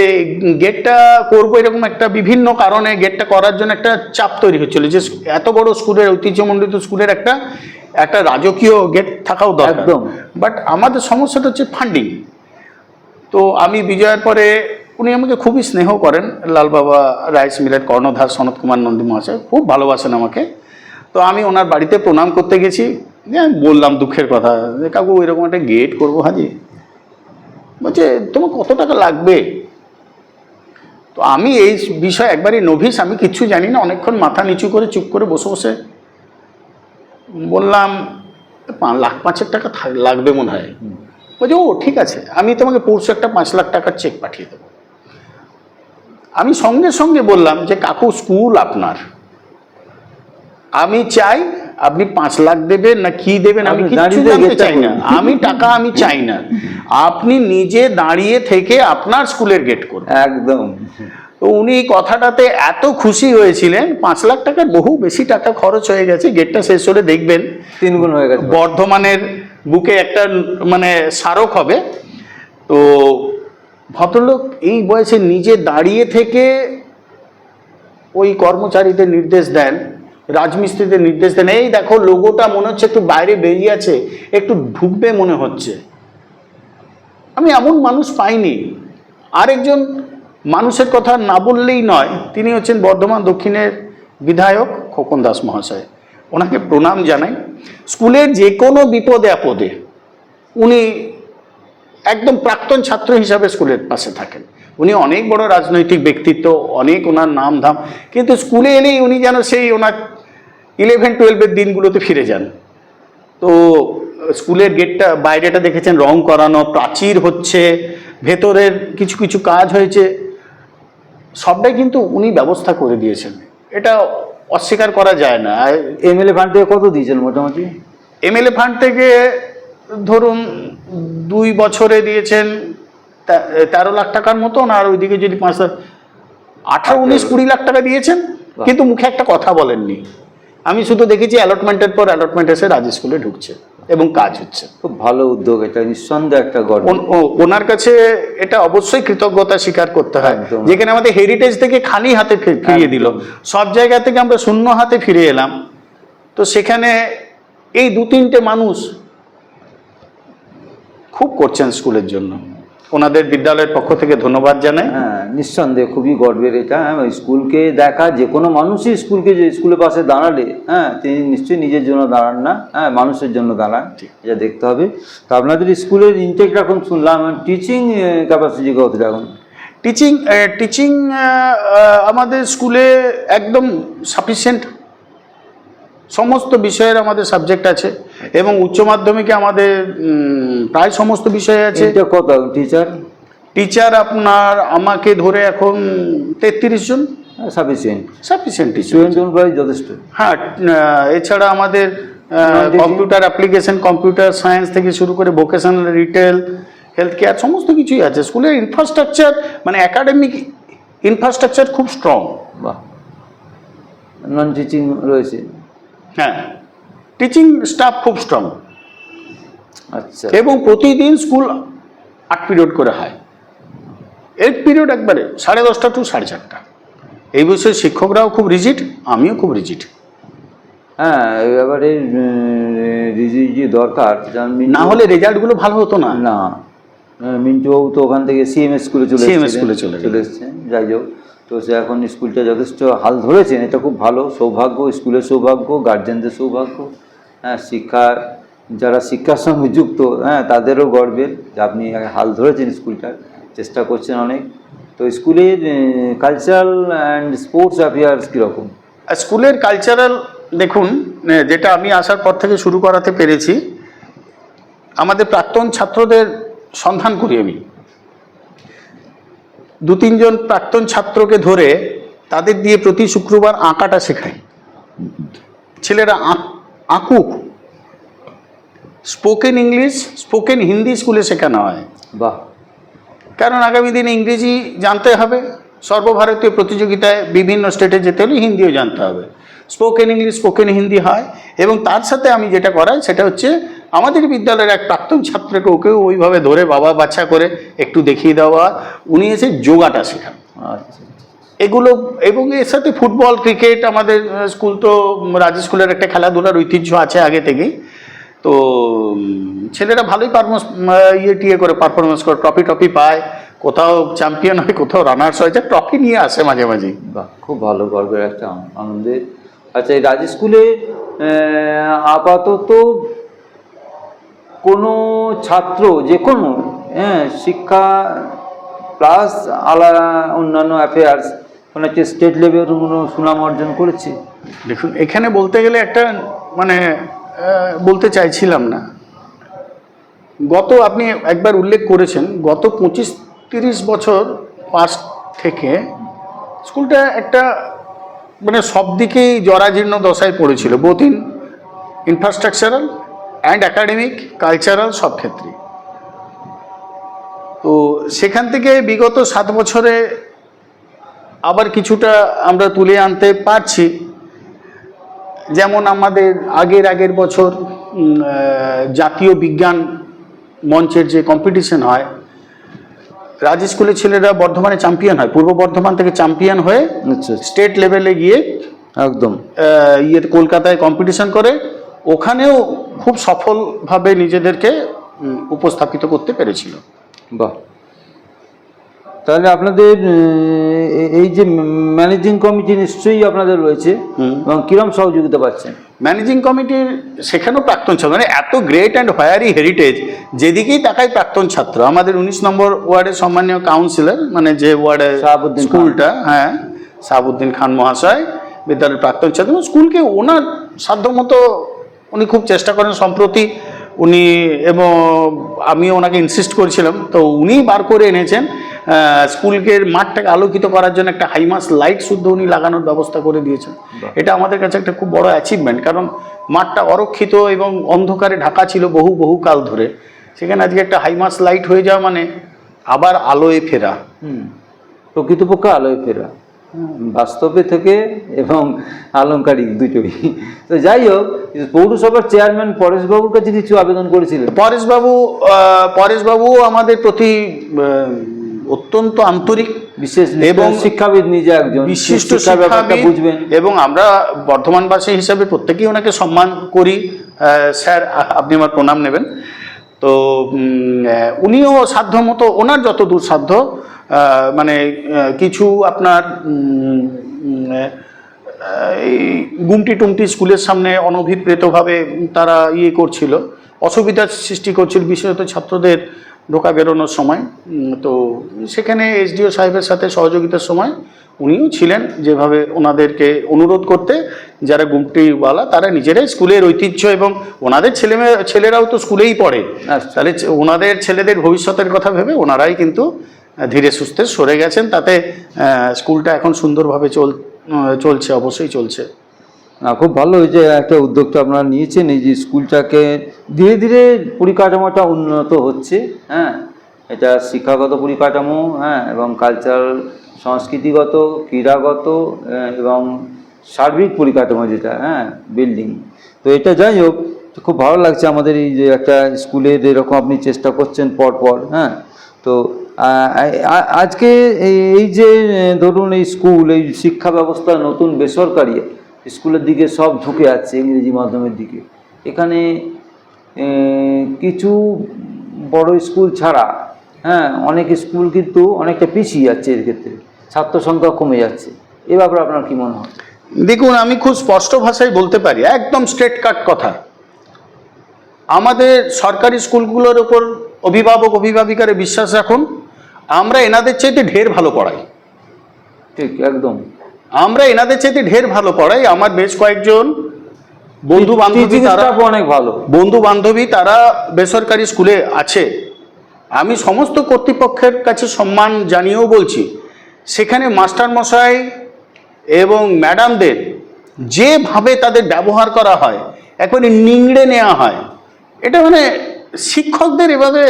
গেটটা করবো এরকম একটা বিভিন্ন কারণে গেটটা করার জন্য একটা চাপ তৈরি হচ্ছিল, যে এত বড় স্কুলের, ঐতিহ্যমণ্ডিত স্কুলের একটা রাজকীয় গেট থাকাও দরকার। বাট আমাদের সমস্যাটা হচ্ছে ফান্ডিং। তো আমি বিজয়ের পরে, উনি আমাকে খুবই স্নেহ করেন, লালবাবা রাইস মিলের কর্ণধার সনত কুমার নন্দী মহাশয় খুব ভালোবাসেন আমাকে। তো আমি ওনার বাড়িতে প্রণাম করতে গেছি, বললাম দুঃখের কথা, যে কাকু এরকম একটা গেট করবো হাজি। বলছে তোমার কত টাকা লাগবে? তো আমি এই বিষয়ে একবারই নভিস, আমি কিচ্ছু জানি না। অনেকক্ষণ মাথা নিচু করে চুপ করে বসে বসে বললাম 5 লাখ 5 টাকা লাগবে মনে হয়। বলছে ও ঠিক আছে, আমি তোমাকে পরশু একটা 5 লাখ টাকার চেক পাঠিয়ে দেবো। আমি সঙ্গে সঙ্গে বললাম যে কাকু স্কুল আপনার, আমি চাই আপনি 5 লাখ দেবেন না কি দেবেন আমি কিছু জানতে চাই না, আমি টাকা আমি চাই না, আপনি নিজে দাঁড়িয়ে থেকে আপনার স্কুলের গেট করুন। একদম। তো উনি কথাটাতে এত খুশি হয়েছিলেন। 5 লাখ টাকার বহু বেশি টাকা খরচ হয়ে গেছে। গেটটা শেষ হলে দেখবেন 3 গুণ হয়ে গেছে। বর্ধমানের বুকে একটা মানে স্মারক হবে। তো ভদ্রলোক এই বয়সে নিজে দাঁড়িয়ে থেকে ওই কর্মচারীদের নির্দেশ দেন, রাজমিস্ত্রিদের নির্দেশ দেন, এই দেখো লোগোটা মনে হচ্ছে একটু বাইরে বেরিয়ে আছে, একটু ঢুকবে মনে হচ্ছে। আমি এমন মানুষ পাইনি। আরেকজন মানুষের কথা না বললেই নয়, তিনি হচ্ছেন বর্ধমান দক্ষিণের বিধায়ক খোকন দাস মহাশয়। ওনাকে প্রণাম জানাই। স্কুলের যে কোনো বিপদে আপদে উনি একদম প্রাক্তন ছাত্র হিসাবে স্কুলের পাশে থাকেন। উনি অনেক বড় রাজনৈতিক ব্যক্তিত্ব, অনেক ওনার নাম ধাম, কিন্তু স্কুলে এলেই উনি যেন সেই ওনার 11-12 দিনগুলোতে ফিরে যান। তো স্কুলের গেটটা বাইরেটা দেখেছেন রং করানো, প্রাচীর হচ্ছে, ভেতরের কিছু কিছু কাজ হয়েছে, সবটাই কিন্তু উনি ব্যবস্থা করে দিয়েছেন, এটা অস্বীকার করা যায় না। এমএলএ ফান্ড থেকে কত দিয়েছেন মোটামুটি? এমএলএ ফান্ড থেকে ধরুন 2 বছরে দিয়েছেন 13 লাখ টাকার মতন, আর ওইদিকে যদি 5 লাখ, 18-19-20 লাখ টাকা দিয়েছেন, কিন্তু মুখে একটা কথা বলেননি। আমি শুধু দেখেছি অ্যালটমেন্টের পর অ্যালটমেন্ট এসে রাজ স্কুলে ঢুকছে এবং কাজ হচ্ছে। খুব ভালো উদ্যোগ, এটা নিঃসন্দেহে একটা গর্ব। ওনার কাছে এটা অবশ্যই কৃতজ্ঞতা স্বীকার করতে হয়, একদম। যেখানে আমাদের হেরিটেজ থেকে খালি হাতে ফিরিয়ে দিল, সব জায়গা থেকে আমরা শূন্য হাতে ফিরে এলাম। তো সেখানে এই 2-3টে মানুষ খুব করছেন স্কুলের জন্য, ওনাদের বিদ্যালয়ের পক্ষ থেকে ধন্যবাদ জানাই। হ্যাঁ, নিঃসন্দেহে খুবই গর্বের এটা। হ্যাঁ, স্কুলকে দেখা, যে কোনো মানুষই স্কুলকে, যে স্কুলের পাশে দাঁড়ালে, হ্যাঁ, তিনি নিশ্চয়ই নিজের জন্য দাঁড়ান না, হ্যাঁ, মানুষের জন্য দাঁড়ান, এটা দেখতে হবে। তো আপনাদের স্কুলের ইনটেক এখন শুনলাম, টিচিং ক্যাপাসিটি কতটা এখন? টিচিং আমাদের স্কুলে একদম সাফিসিয়েন্ট, সমস্ত বিষয়ের আমাদের সাবজেক্ট আছে, এবং উচ্চ মাধ্যমিকে আমাদের প্রায় সমস্ত বিষয় আছে। এটা কত টিচার আপনার আমাকে ধরে এখন 33 জন সাফিসিয়েন্ট টিচার, প্রায় যথেষ্ট। হ্যাঁ, এছাড়া আমাদের কম্পিউটার অ্যাপ্লিকেশন, কম্পিউটার সায়েন্স থেকে শুরু করে ভোকেশনাল, রিটেল, হেলথ কেয়ার, সমস্ত কিছুই আছে। স্কুলের ইনফ্রাস্ট্রাকচার, মানে একাডেমিক ইনফ্রাস্ট্রাকচার খুব স্ট্রং। বাহ, নন টিচিং রয়েছে? হ্যাঁ, টিচিং স্টাফ খুব স্ট্রং। আচ্ছা। এবং প্রতিদিন স্কুল 8 পিরিয়ড করে হয়, 8 পিরিয়ড একবারে 10:30 to 4:30। এই বিষয়ে শিক্ষকরাও খুব রিজিড, আমিও খুব রিজিড। হ্যাঁ, এবারে রিজিডি দরকার, না হলে রেজাল্টগুলো ভালো হতো না। না, মিন্টুবাবু তো ওখান থেকে সিএমএস স্কুলে চলে এসেছেন, যাই হোক। তো সে এখন স্কুলটা যথেষ্ট হাল ধরেছেন, এটা খুব ভালো সৌভাগ্য, স্কুলের সৌভাগ্য, গার্জেনদের সৌভাগ্য। হ্যাঁ, যারা শিক্ষার সঙ্গে যুক্ত, হ্যাঁ, তাদেরও গর্বের যে আপনি হাল ধরেছেন স্কুলটার, চেষ্টা করছেন অনেক। তো স্কুলের কালচারাল অ্যান্ড স্পোর্টস অ্যাফেয়ার্স কীরকম? স্কুলের কালচারাল দেখুন, যেটা আমি আসার পর থেকে শুরু করাতে পেরেছি, আমাদের প্রাক্তন ছাত্রদের সন্ধান করি আমি। 2-3 জন প্রাক্তন ছাত্রকে ধরে তাদের দিয়ে প্রতি শুক্রবার আঁকাটা শেখাই। ছেলেরা আঁকুক। স্পোকেন ইংলিশ, স্পোকেন হিন্দি স্কুলে শেখানো হয়। বাহ। কারণ আগামী দিনে ইংরেজি জানতে হবে, সর্বভারতীয় প্রতিযোগিতায় বিভিন্ন স্টেটে যেতে হলে হিন্দিও জানতে হবে। স্পোকেন ইংলিশ, স্পোকেন হিন্দি হয়। এবং তার সাথে আমি যেটা করাই সেটা হচ্ছে, আমাদের বিদ্যালয়ের এক প্রাক্তন ছাত্রকে ওকেও ওইভাবে ধরে বাবা বাচ্চা করে একটু দেখিয়ে দেওয়া, উনি এসে যোগাটা শেখান। আচ্ছা। এগুলো, এবং এর সাথে ফুটবল, ক্রিকেট, আমাদের স্কুল তো রাজ স্কুলের একটা খেলাধুলার ঐতিহ্য আছে আগে থেকেই। তো ছেলেরা ভালোই পারফরমেন্স করে, ট্রফি পায়, কোথাও চ্যাম্পিয়ন হয়, কোথাও রানার্স হয়, ট্রফি নিয়ে আসে মাঝে মাঝে। বাহ, খুব ভালো, গর্বের একটা আনন্দের। আচ্ছা, এই রাজ স্কুলে আপাতত কোনো ছাত্র, যে কোনো, হ্যাঁ, শিক্ষা প্লাস অন্যান্য অ্যাফেয়ার্স, কোনো একটা স্টেট লেভেলের কোনো সুনাম অর্জন করেছে? দেখুন, এখানে বলতে গেলে একটা, মানে বলতে চাইছিলাম না, আপনি একবার উল্লেখ করেছেন, গত 25-30 বছর পাস থেকে স্কুলটা একটা, মানে সব দিকেই জরাজীর্ণ দশায় পড়েছিল, both in infrastructural and academic, cultural, সব ক্ষেত্রে। তো সেখান থেকে বিগত 7 বছরে আবার কিছুটা আমরা তুলে আনতে পারছি। যেমন আমাদের আগের বছর জাতীয় বিজ্ঞান মঞ্চের যে কম্পিটিশন হয়, রাজ স্কুলের ছেলেরা বর্ধমানে চ্যাম্পিয়ন হয়, পূর্ব বর্ধমান থেকে চ্যাম্পিয়ন হয়ে স্টেট লেভেলে গিয়ে একদম কলকাতায় কম্পিটিশন করে, ওখানেও খুব সফলভাবে নিজেদেরকে উপস্থাপিত করতে পেরেছিল। বাহ। তাহলে আপনাদের এই যে ম্যানেজিং কমিটি নিশ্চয়ই আপনাদের রয়েছে, এবং কিরম সহযোগিতা পাচ্ছেন? ম্যানেজিং কমিটির সেখানেও প্রাক্তন ছাত্র, মানে এত গ্রেট অ্যান্ড হোয়ারি হেরিটেজ, যেদিকেই তাকাই প্রাক্তন ছাত্র। আমাদের 19 নম্বর ওয়ার্ডের সম্মানীয় কাউন্সিলর, মানে যে ওয়ার্ডে স্কুলটা, হ্যাঁ, শাহাবুদ্দিন খান মহাশয়, বিদ্যালয়ের প্রাক্তন ছাত্র। স্কুলকে ওনার সাধ্যমতো উনি খুব চেষ্টা করেন। সম্প্রতি উনি, এবং আমিও ওনাকে ইনসিস্ট করেছিলাম, তো উনি বার করে এনেছেন স্কুলকে মাঠটাকে আলোকিত করার জন্য একটা হাইমাস লাইট শুদ্ধ উনি লাগানোর ব্যবস্থা করে দিয়েছেন। এটা আমাদের কাছে একটা খুব বড় অ্যাচিভমেন্ট, কারণ মাঠটা অরক্ষিত এবং অন্ধকারে ঢাকা ছিল বহু কাল ধরে। সেখানে আজকে একটা হাইমাস লাইট হয়ে যাওয়া মানে আবার আলোয় ফেরা। প্রকৃতপক্ষে আলোয় ফেরা। বাস্তবে থেকে এবং আলংকারিক দুটোই। তো যাই হোক, পৌরসভার চেয়ারম্যান পরেশবাবুর কাছে কিছু আবেদন করেছিলেন। পরেশবাবু আমাদের প্রতি অত্যন্ত আন্তরিক, বিশেষ এবং শিক্ষাবিদ, নিজে একজন বিশিষ্ট শিক্ষার ব্যাপারটা শিক্ষাবিদ, বুঝবেন, এবং আমরা বর্ধমানবাসী হিসাবে প্রত্যেকেই ওনাকে সম্মান করি। স্যার, আপনি আমার প্রণাম নেবেন। তো উনিও সাধ্যমতো ওনার যত দূর সাধ্য মানে কিছু আপনার এই গুমটি টুমটি স্কুলের সামনে অনভিপ্রেতভাবে তারা করছিল, অসুবিধার সৃষ্টি করছিল, বিশেষত ছাত্রদের ঢোকা বেরোনোর সময়। তো সেখানে এসডিও সাহেবের সাথে সহযোগিতার সময় উনিও ছিলেন, যেভাবে ওনাদেরকে অনুরোধ করতে, যারা গুমটিওয়ালা তারা নিজেরাই স্কুলের ঐতিহ্য, এবং ওনাদের ছেলেরাও তো স্কুলেই পড়ে, তাহলে ওনাদের ছেলেদের ভবিষ্যতের কথা ভেবে ওনারাই কিন্তু ধীরে সুস্থে সরে গেছেন। তাতে স্কুলটা এখন সুন্দরভাবে চলছে, অবশ্যই চলছে। খুব ভালো হয়েছে একটা উদ্যোগটা আপনারা নিয়েছেন, এই যে স্কুলটাকে ধীরে ধীরে পরিকাঠামোটা উন্নত হচ্ছে। হ্যাঁ, এটা শিক্ষাগত পরিকাঠামো, হ্যাঁ, এবং কালচারাল, সংস্কৃতিগত, ক্রীড়াগত এবং সার্বিক পরিকাঠামো যেটা, হ্যাঁ, বিল্ডিং। তো এটা যাই হোক, খুব ভালো লাগছে আমাদের এই যে একটা স্কুলের এরকম আপনি চেষ্টা করছেন পরপর। হ্যাঁ, তো আজকে এই যে ধরুন এই স্কুল, এই শিক্ষা ব্যবস্থা নতুন বেসরকারি স্কুলের দিকে সব ঝুঁকে আছে, ইংরেজি মাধ্যমের দিকে। এখানে কিছু বড় স্কুল ছাড়া, হ্যাঁ, অনেক স্কুল কিন্তু অনেকটা পিছিয়ে যাচ্ছে, এর ক্ষেত্রে ছাত্র সংখ্যা কমে যাচ্ছে। এ ব্যাপারে আপনার কি মনে হয়? দেখুন, আমি খুব স্পষ্ট ভাষায় বলতে পারি, একদম স্ট্রেট কাট কথা, আমাদের সরকারি স্কুলগুলোর ওপর অভিভাবক অভিভাবিকারা বিশ্বাস রাখুন, আমরা এনাদের চাইতে ঢের ভালো পড়াই। ঠিক, একদম, আমরা এনাদের চাইতে ঢের ভালো পড়াই। আমার বেশ কয়েকজন বন্ধু বান্ধবী, তারা অনেক ভালো বন্ধু বান্ধবী, তারা বেসরকারি স্কুলে আছে। আমি সমস্ত কর্তৃপক্ষের কাছে সম্মান জানিয়েও বলছি, সেখানে মাস্টারমশাই এবং ম্যাডামদের যেভাবে তাদের ব্যবহার করা হয়, একেবারে নিংড়ে নেওয়া হয়, এটা মানে শিক্ষকদের এভাবে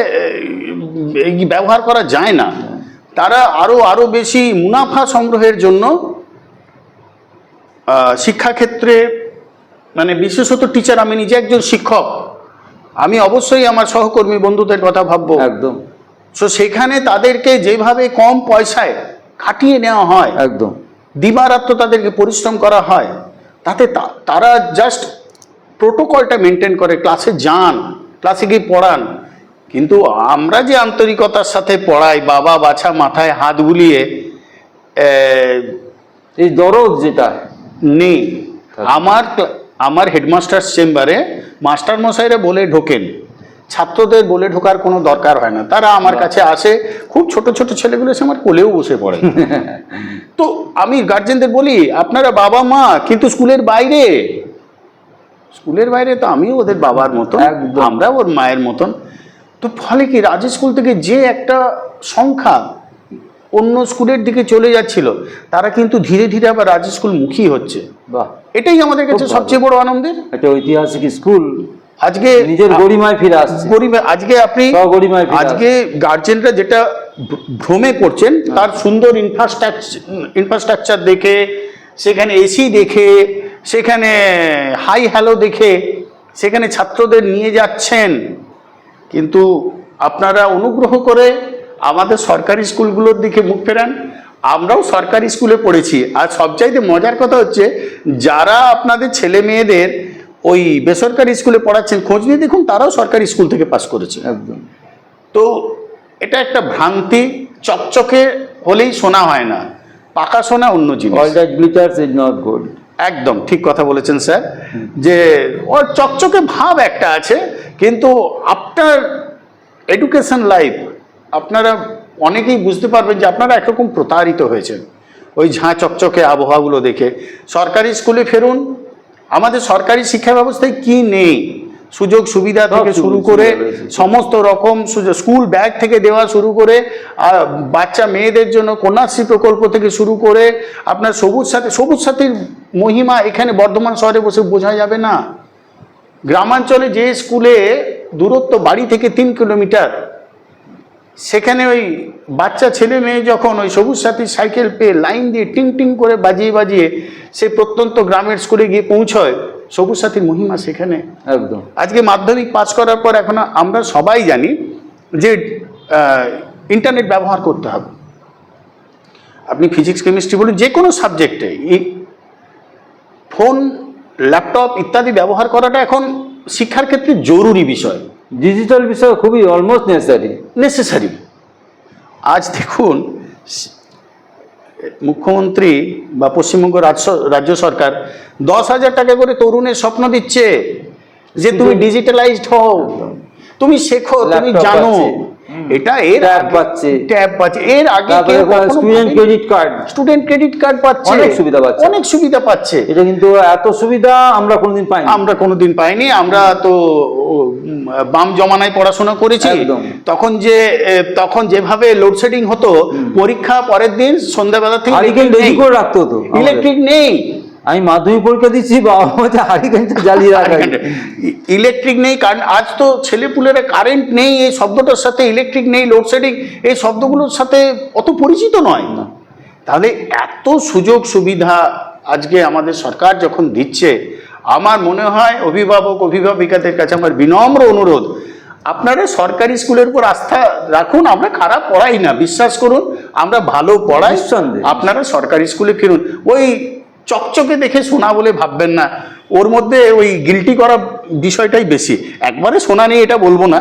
ব্যবহার করা যায় না। তারা আরও বেশি মুনাফা সংগ্রহের জন্য শিক্ষাক্ষেত্রে, মানে বিশেষত টিচার, আমি নিজে একজন শিক্ষক, আমি অবশ্যই আমার সহকর্মী বন্ধুদের কথা ভাববো একদম। সো সেখানে তাদেরকে যেভাবে কম পয়সায় খাটিয়ে নেওয়া হয়, একদম দিবারাত্র তাদেরকে পরিশ্রম করা হয়, তাতে তারা জাস্ট প্রোটোকলটা মেনটেন করে, ক্লাসে যান, ক্লাসে গিয়ে পড়ান। কিন্তু আমরা যে আন্তরিকতার সাথে পড়াই, বাবা বাছা মাথায় হাত বুলিয়ে, এই দরদ যেটা নেই। আমার হেডমাস্টার চেম্বারে মাস্টারমশাইরা বলে ঢোকেন, ছাত্রদের বলে ঢোকার কোনো দরকার হয় না। তারা আমার কাছে আসে, খুব ছোট ছোট ছেলেগুলো এসে আমার কোলেও বসে পড়ে। তো আমি গার্জেনদের বলি, আপনারা বাবা মা, কিন্তু স্কুলের বাইরে তো আমিও ওদের বাবার মতন, আমরা ওর মায়ের মতন। তো ফলে কি, রাজ স্কুল থেকে যে একটা সংখ্যা অন্য স্কুলের দিকে চলে যাচ্ছিল, তারা কিন্তু ধীরে ধীরে আবার রাজ স্কুল মুখী হচ্ছে। বাহ, এটাই আমাদের কাছে সবচেয়ে বড় আনন্দের। একটা ঐতিহাসিক স্কুল আজকে নিজের গরিমায় ফিরে আসছে। আজকে আপনি আজকে গার্জেনরা যেটা ভ্রমে করছেন, তার সুন্দর ইনফ্রাস্ট্রাকচার দেখে, সেখানে এসি দেখে, সেখানে হাই হ্যালো দেখে সেখানে ছাত্রদের নিয়ে যাচ্ছেন। কিন্তু আপনারা অনুগ্রহ করে আমাদের সরকারি স্কুলগুলোর দিকে মুখ ফেরান। আমরাও সরকারি স্কুলে পড়েছি, আর সবচাইতে মজার কথা হচ্ছে, যারা আপনাদের ছেলে মেয়েদের ওই বেসরকারি স্কুলে পড়াচ্ছেন, খোঁজ নিয়ে দেখুন, তারাও সরকারি স্কুল থেকে পাস করেছে। একদম। তো এটা একটা ভ্রান্তি, চকচকে হলেই সোনা হয় না, পাকা সোনা অন্য জিনিস। All that glitters is not gold. একদম ঠিক কথা বলেছেন স্যার, যে ওর চকচকে ভাব একটা আছে, কিন্তু আফটার এডুকেশন লাইফ আপনারা অনেকেই বুঝতে পারবেন যে আপনারা একরকম প্রতারিত হয়েছেন ওই ঝাঁ চকচকে আবহাওয়াগুলো দেখে। সরকারি স্কুলে ফেরুন, আমাদের সরকারি শিক্ষা ব্যবস্থায় কি নেই, সুযোগ সুবিধা থেকে শুরু করে সমস্ত রকম স্কুল ব্যাগ থেকে দেওয়া শুরু করে, বাচ্চা মেয়েদের জন্য কন্যাশ্রী প্রকল্প থেকে শুরু করে, আপনার সবুজ সাথীর মহিমা এখানে বর্ধমান শহরে বসে বোঝা যাবে না। গ্রামাঞ্চলে যে স্কুলে দূরত্ব বাড়ি থেকে 3 কিলোমিটার, সেখানে ওই বাচ্চা ছেলে মেয়ে যখন ওই সবুজ সাথী সাইকেল পেয়ে লাইন দিয়ে টিং টিং করে বাজিয়ে বাজিয়ে সেই প্রত্যন্ত গ্রামের স্কুলে গিয়ে পৌঁছয়, সবুজ সাথীর মহিমা সেখানে। একদম। আজকে মাধ্যমিক পাস করার পর এখন আমরা সবাই জানি যে ইন্টারনেট ব্যবহার করতে হবে। আপনি ফিজিক্স কেমিস্ট্রি বলুন, যে কোনো সাবজেক্টে ফোন ল্যাপটপ ইত্যাদি ব্যবহার করাটা এখন শিক্ষার ক্ষেত্রে জরুরি বিষয়, ডিজিটাল বিষয় খুবই অলমোস্ট নেসেসারি। আজ দেখুন মুখ্যমন্ত্রী বা পশ্চিমবঙ্গ রাজ্য সরকার 10,000 টাকা করে তরুণের স্বপ্ন দিচ্ছে যে তুমি ডিজিটালাইজড হও, তুমি শেখো, তুমি জানো। এটা এর ট্যাব পাচ্ছে, এর আগে স্টুডেন্ট ক্রেডিট কার্ড পাচ্ছে, অনেক সুবিধা পাচ্ছে। এটা কিন্তু এত সুবিধা আমরা কোনোদিন পাইনি। আমরা তো বাম জমানায় পড়াশোনা করেছি, তখন যেভাবে লোডশেডিং হতো, পরীক্ষা পরের দিন সন্ধ্যাবেলা থেকে রাখতে হতো, ইলেকট্রিক নেই। আমি মাধ্যমিক পরীক্ষা দিচ্ছি, জ্বালিয়ে রাখা, ইলেকট্রিক নেই। কারণ আজ তো ছেলেপুলেরা কারেন্ট নেই এই শব্দটার সাথে, ইলেকট্রিক নেই, লোডশেডিং এই শব্দগুলোর সাথে অত পরিচিত নয়। তাহলে এত সুযোগ সুবিধা আজকে আমাদের সরকার যখন দিচ্ছে, আমার মনে হয় অভিভাবক অভিভাবিকাদের কাছে আমার বিনম্র অনুরোধ, আপনারা সরকারি স্কুলের উপর আস্থা রাখুন। আমরা খারাপ পড়াই না, বিশ্বাস করুন, আমরা ভালো পড়াই। আপনারা সরকারি স্কুলে ফিরুন। ওই চকচকে দেখে শোনা বলে ভাববেন না, ওর মধ্যে ওই গিল্টি করা বিষয়টাই বেশি। একবারে শোনা নেই এটা বলবো না,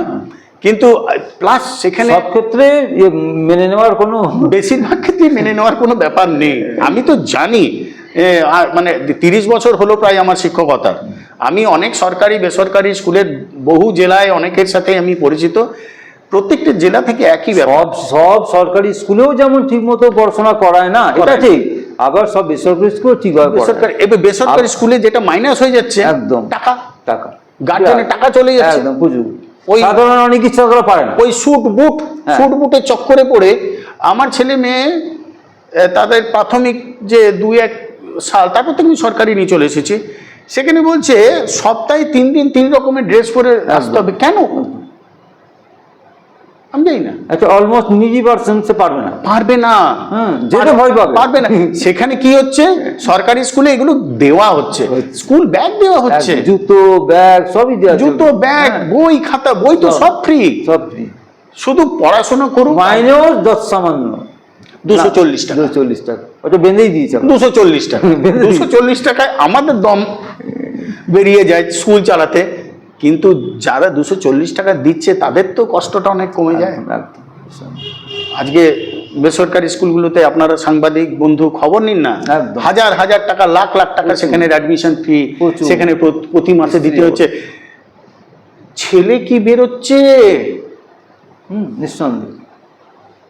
কিন্তু প্লাস সেখানে সব ক্ষেত্রে মেনে নেওয়ার কোনো, বেশিরভাগ ক্ষেত্রে মেনে নেওয়ার কোনো ব্যাপার নেই। আমি তো জানি, মানে 30 বছর হলো প্রায় আমার শিক্ষকতার। আমি অনেক সরকারি বেসরকারি স্কুলের বহু জেলায় অনেকের সাথে আমি পরিচিত। প্রত্যেকটা জেলা থেকে একই ব্যাপার। সব সরকারি স্কুলেও যেমন ঠিক মতো পড়াশোনা করায় না, এটা ঠিক। আবার সব বেসরকারি স্কুল ঠিক হয়। বেসরকারি স্কুলে যেটা মাইনাস হয়ে যাচ্ছে, একদম টাকা টাকা গার্জেনের টাকা চলে যাচ্ছে, একদম প্রচুর। ওই সাধারণ অনেক ইচ্ছা করে পারে না, ওই স্যুট বুটের চক্করে পড়ে আমার ছেলে মেয়ে তাদের প্রাথমিক যে 2-1 সাল, তারপর থেকে আমি সরকারি নিয়ে চলে এসেছি, সেখানে বলছে সপ্তাহে 3 দিন 3 রকমের ড্রেস পরে আসতে হবে। কেন? আমি জানি না। আচ্ছা, অলমোস্ট 90% পারবে না, যেটা ভয় পারবে না। সেখানে কি হচ্ছে, সরকারি স্কুলে এগুলো দেওয়া হচ্ছে, স্কুল ব্যাগ দেওয়া হচ্ছে, জুতো ব্যাগ সবই দেওয়া, জুতো ব্যাগ বই খাতা, বই তো সব ফ্রি। শুধু পড়াশোনা করুন। মাইনেও 10 সামান্য 240 টাকা, 240 টাকা, ওটা বেঁধেই দিয়েছে 240 টাকা। 240 টাকায় আমাদের দম বেরিয়ে যায় স্কুল চালাতে, কিন্তু যারা 240 টাকা দিচ্ছে তাদের তো কষ্টটা অনেক কমে যায়। আজকে বেসরকারি স্কুলগুলোতে আপনারা সাংবাদিক বন্ধু খবর নিন না, হাজার হাজার টাকা, লাখ লাখ টাকা সেখানে অ্যাডমিশন ফি, সেখানে প্রতি মাসে দিতে হচ্ছে। ছেলে কি বেরোচ্ছে, নিঃসন্দেহ।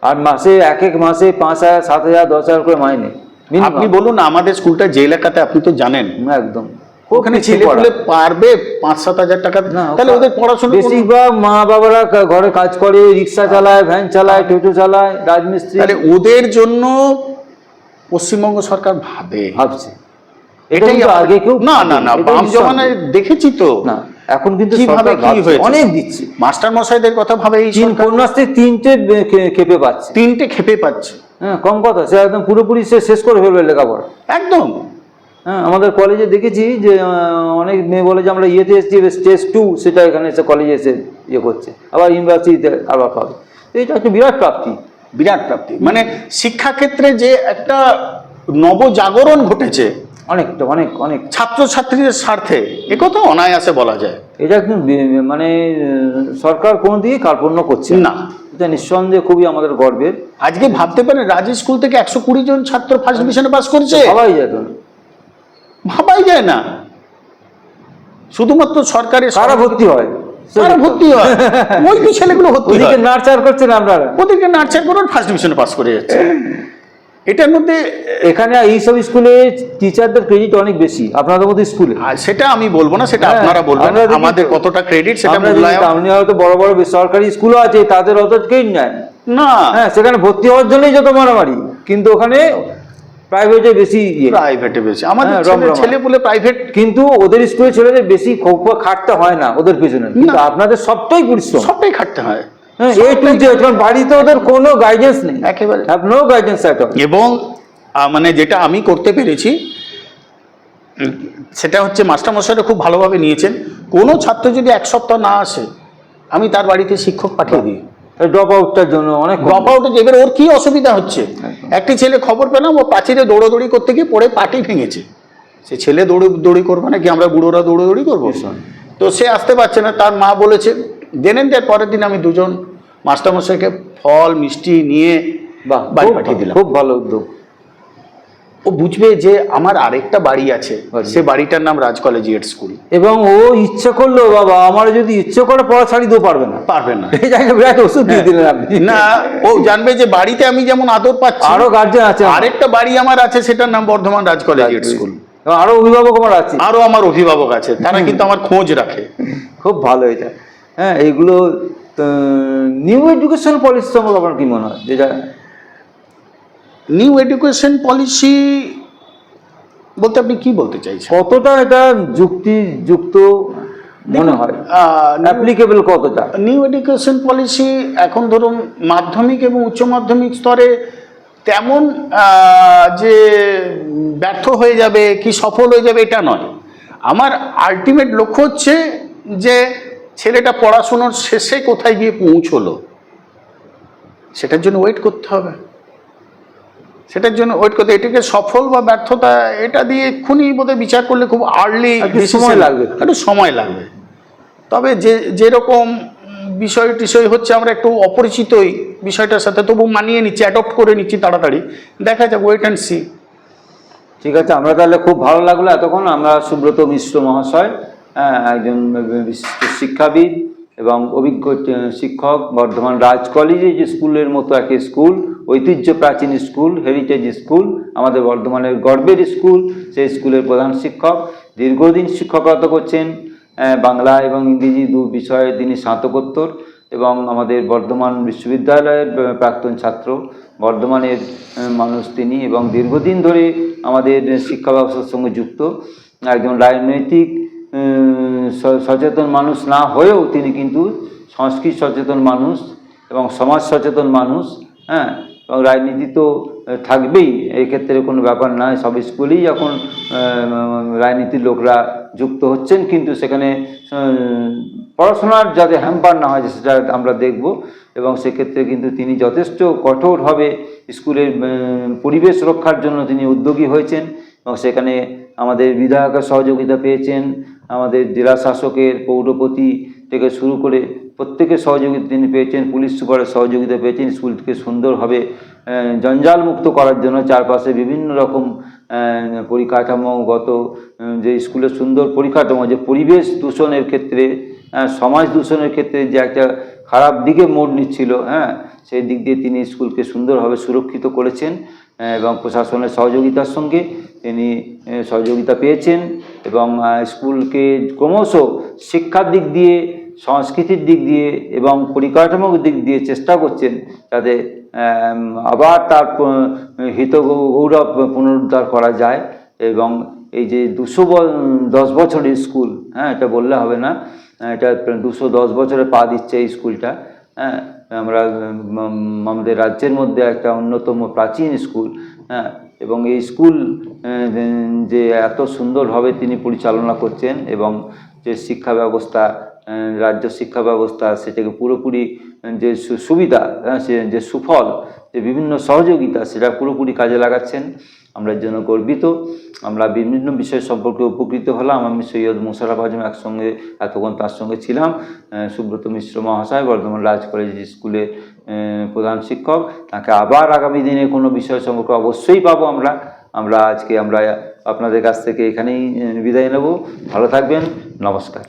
আর মাসে এক মাসে 5,000, 7,000, 10,000 করে মাইনে। আপনি বলুন, আমাদের স্কুলটা যে এলাকাতে আপনি তো জানেন, একদম ওখানে ছেলেপুলে পারবে 5-7 হাজার টাকা, তাহলে ওদের পড়াশোনা। বেশিরভাগ মা বাবারা ঘরে কাজ করে, রিক্সা চালায়, ভ্যান চালায়, টোটো চালায়, রাজমিস্ত্রি। তাহলে ওদের জন্য পশ্চিমবঙ্গ সরকার ভাবছে। এটাই আগে কেউ না বাম জমানায় দেখেছি তো। না, এখন কিন্তু সরকার অনেক দিচ্ছে। মাস্টার মশাইদের কথা ভাবে এই কন্যাশ্রী 3টে খেপে পাচ্ছে। হ্যাঁ, কম কথা, সে একদম পুরোপুরি শেষ করে ফেলবে লেখাপড়া একদম। হ্যাঁ, আমাদের কলেজে দেখেছি যে অনেক মেয়ে বলে যে আমরা ইয়েতে এসেছি, স্টেজ 2 সেটা এখানে এসে কলেজে এসে ইয়ে করছে, আবার ইউনিভার্সিটিতে আবার পাবে। এটা একটা বিরাট প্রাপ্তি। মানে শিক্ষাক্ষেত্রে যে একটা নবজাগরণ ঘটেছে অনেকটা, অনেক ছাত্রছাত্রীদের স্বার্থে, একথা অনায়াসে বলা যায়। এটা একদম মানে সরকার কোনো দিকে কার্পণ্য করছে না, এটা নিঃসন্দেহে খুবই আমাদের গর্বের। আজকে ভাবতে পারেন, রাজ স্কুল থেকে 120 জন ছাত্র ফার্স্ট ডিভিশনে পাস করেছে। ভাবাই যায় না। শুধুমাত্র সরকারি ভর্তি হয়, ওই তো ছেলেগুলো ভর্তি হয়, নার্চার করছেন আপনারা, ওদেরকে নার্চার করে ফার্স্ট ডিভিশনে পাস করে যাচ্ছে। এটার মধ্যে এখানে এইসব স্কুলে টিচারদের ক্রেডিট অনেক বেশি আপনাদের মধ্যে স্কুলে, সেটা আমি বলবো না, সেটা আপনারা বলবেন আমাদের কতটা ক্রেডিট। সেটা আপনি হয়তো বড় বড় বেসরকারি স্কুলও আছে, তাদের অত ক্রেডিট নেয় না। হ্যাঁ, সেখানে ভর্তি হওয়ার জন্যই যত মারামারি, কিন্তু ওখানে প্রাইভেটে বেশি, আমাদের ছেলেপুলে প্রাইভেট, কিন্তু ওদের স্কুলে ছেলেদের বেশি খাটতে হয় না ওদের পেছনে, কিন্তু আপনাদের সবটাই পরিশ্রম, সবটাই খাটতে হয়। হ্যাঁ, A to Z, কারণ বাড়িতে ওদের কোনো গাইডেন্স নেই, একেবারে। Have no guidance at all. এবং মানে যেটা আমি করতে পেরেছি সেটা হচ্ছে মাস্টারমশাইরা খুব ভালোভাবে নিয়েছেন। কোনো ছাত্র যদি এক সপ্তাহ না আসে, আমি তার বাড়িতে শিক্ষক পাঠিয়ে দিই ড্রপ আউটটার জন্য অনেক ড্রপ আউটে। এবার ওর কি অসুবিধা হচ্ছে, একটি ছেলে খবর পেলাম ও প্রাচীরে দৌড়াদৌড়ি করতে গিয়ে পড়ে পাটি ভেঙেছে। সে ছেলে দৌড়ি করবে না কি আমরা বুড়োরা দৌড়াদৌড়ি করবো? তো সে আসতে পারছে না, তার মা বলেছে দেনেন। দেওয়ার পরের দিন আমি দুজন মাস্টারমশাইকে ফল মিষ্টি নিয়ে বাহ, বাড়ি খুব পাঠিয়ে দিলাম। খুব ভালো উদ্যোগ। ও বুঝবে যে আমার আরেকটা বাড়ি আছে, সে বাড়িটার নাম রাজ কলেজিয়েট স্কুল। এবং ও ইচ্ছে করলো, বাবা আমার যদি ইচ্ছে করে পড়া ছাড়ি দিতেও পারবে না, পারবে না। এই জায়গায় বিরাট ওষুধ দিয়ে দিলেন আপনি। না, ও জানবে যে বাড়িতে আমি যেমন আদর পাচ্ছি, আরো গার্জেন আছে, আরেকটা বাড়ি আমার আছে, সেটার নাম বর্ধমান রাজ কলেজিয়েট স্কুল। এবং আরো অভিভাবক আমার আছে, আরো আমার অভিভাবক আছে, তারা কিন্তু আমার খোঁজ রাখে। খুব ভালো এটা। হ্যাঁ, এইগুলো নিউ এডুকেশন পলিসি সম্পর্কে আপনার কি মনে হয়? যেটা নিউ এডুকেশন পলিসি বলতে আপনি কি বলতে চাইছেন? কতটা এটা যুক্তিযুক্ত মনে হয়, অ্যাপ্লিকেবল কতটা? নিউ এডুকেশন পলিসি এখন ধরুন মাধ্যমিক এবং উচ্চ মাধ্যমিক স্তরে তেমন যে ব্যর্থ হয়ে যাবে কি সফল হয়ে যাবে এটা নয়। আমার আলটিমেট লক্ষ্য হচ্ছে যে ছেলেটা পড়াশোনার শেষে কোথায় গিয়ে পৌঁছলো, সেটার জন্য ওয়েট করতে হবে। সেটার জন্য ওয়েট করতে, এটাকে সফল বা ব্যর্থতা এটা দিয়ে এক্ষুনি বোধহয় বিচার করলে খুব আর্লি সময় লাগবে, একটু সময় লাগবে। তবে যেরকম বিষয় টিষয় হচ্ছে, আমরা একটু অপরিচিতই বিষয়টার সাথে, তবু মানিয়ে নিচ্ছি, অ্যাডপ্ট করে নিচ্ছি তাড়াতাড়ি। দেখা যাক, ওয়েট অ্যান্ড সি। ঠিক আছে, আমরা তাহলে খুব ভালো লাগলো এতক্ষণ। আমরা সুব্রত মিশ্র মহাশয়, একজন বিশিষ্ট শিক্ষাবিদ এবং অভিজ্ঞ শিক্ষক, বর্ধমান রাজ কলেজে যে স্কুলের মতো একটি স্কুল, ঐতিহ্য প্রাচীন স্কুল, হেরিটেজ স্কুল, আমাদের বর্ধমানের গর্বের স্কুল, সেই স্কুলের প্রধান শিক্ষক, দীর্ঘদিন শিক্ষকতা করছেন। বাংলা এবং ইংরেজি দু বিষয়ে তিনি স্নাতকোত্তর এবং আমাদের বর্ধমান বিশ্ববিদ্যালয়ের প্রাক্তন ছাত্র, বর্ধমানের মানুষ তিনি, এবং দীর্ঘদিন ধরে আমাদের শিক্ষা ব্যবস্থার সঙ্গে যুক্ত। একজন রাজনৈতিক সচেতন মানুষ না হয়েও তিনি কিন্তু সংস্কৃত সচেতন মানুষ এবং সমাজ সচেতন মানুষ। হ্যাঁ, এবং রাজনীতি তো থাকবেই, এই ক্ষেত্রে কোনো ব্যাপার নয়। সব স্কুলেই এখন রাজনীতির লোকরা যুক্ত হচ্ছেন, কিন্তু সেখানে পড়াশোনার যাতে হ্যাম্পার না হয় সেটা আমরা দেখব। এবং সেক্ষেত্রে কিন্তু তিনি যথেষ্ট কঠোরভাবে স্কুলের পরিবেশ রক্ষার জন্য তিনি উদ্যোগী হয়েছেন এবং সেখানে আমাদের বিধায়কের সহযোগিতা পেয়েছেন, আমাদের জেলা শাসকের, পৌরপতি থেকে শুরু করে প্রত্যেকের সহযোগিতা তিনি পেয়েছেন, পুলিশ সুপারের সহযোগিতা পেয়েছেন স্কুলকে সুন্দরভাবে জঞ্জালমুক্ত করার জন্য। চারপাশে বিভিন্ন রকম পরিকাঠামোগত যে স্কুলের সুন্দর পরিকাঠামো, যে পরিবেশ দূষণের ক্ষেত্রে, সমাজ দূষণের ক্ষেত্রে যে একটা খারাপ দিকে মোড় নিচ্ছিল, হ্যাঁ, সেই দিক দিয়ে তিনি স্কুলকে সুন্দরভাবে সুরক্ষিত করেছেন এবং প্রশাসনের সহযোগিতার সঙ্গে তিনি সহযোগিতা পেয়েছেন এবং স্কুলকে ক্রমশ শিক্ষার দিক দিয়ে, সংস্কৃতির দিক দিয়ে এবং পরিকাঠামোর দিক দিয়ে চেষ্টা করছেন যাতে আবার তার হিত গৌরব পুনরুদ্ধার করা যায়। এবং এই যে 210 বছরের স্কুল, হ্যাঁ, এটা বললে হবে না, এটা 210 বছরে পা দিচ্ছে এই স্কুলটা। হ্যাঁ, আমরা আমাদের রাজ্যের মধ্যে একটা অন্যতম প্রাচীন স্কুল। হ্যাঁ, এবং এই স্কুল যে এত সুন্দরভাবে তিনি পরিচালনা করছেন এবং যে শিক্ষা ব্যবস্থা, রাজ্য শিক্ষা ব্যবস্থা, সেটাকে পুরোপুরি যে সুবিধা, সে যে সুফল, যে বিভিন্ন সহযোগিতা, সেটা পুরোপুরি কাজে লাগাচ্ছেন। আমরা এর জন্য গর্বিত। আমরা বিভিন্ন বিষয় সম্পর্কে উপকৃত হলাম। আমি সৈয়দ মোশাররফ আজম একসঙ্গে এতক্ষণ তার সঙ্গে ছিলাম। সুব্রত মিশ্র মহাশয় বর্ধমান রাজ কলেজ স্কুলের প্রধান শিক্ষক, তাকে আবার আগামী দিনে কোনো বিষয় সম্পর্কে অবশ্যই পাবো আমরা আজকে আপনাদের কাছ থেকে এখানেই বিদায় নেব। ভালো থাকবেন, নমস্কার।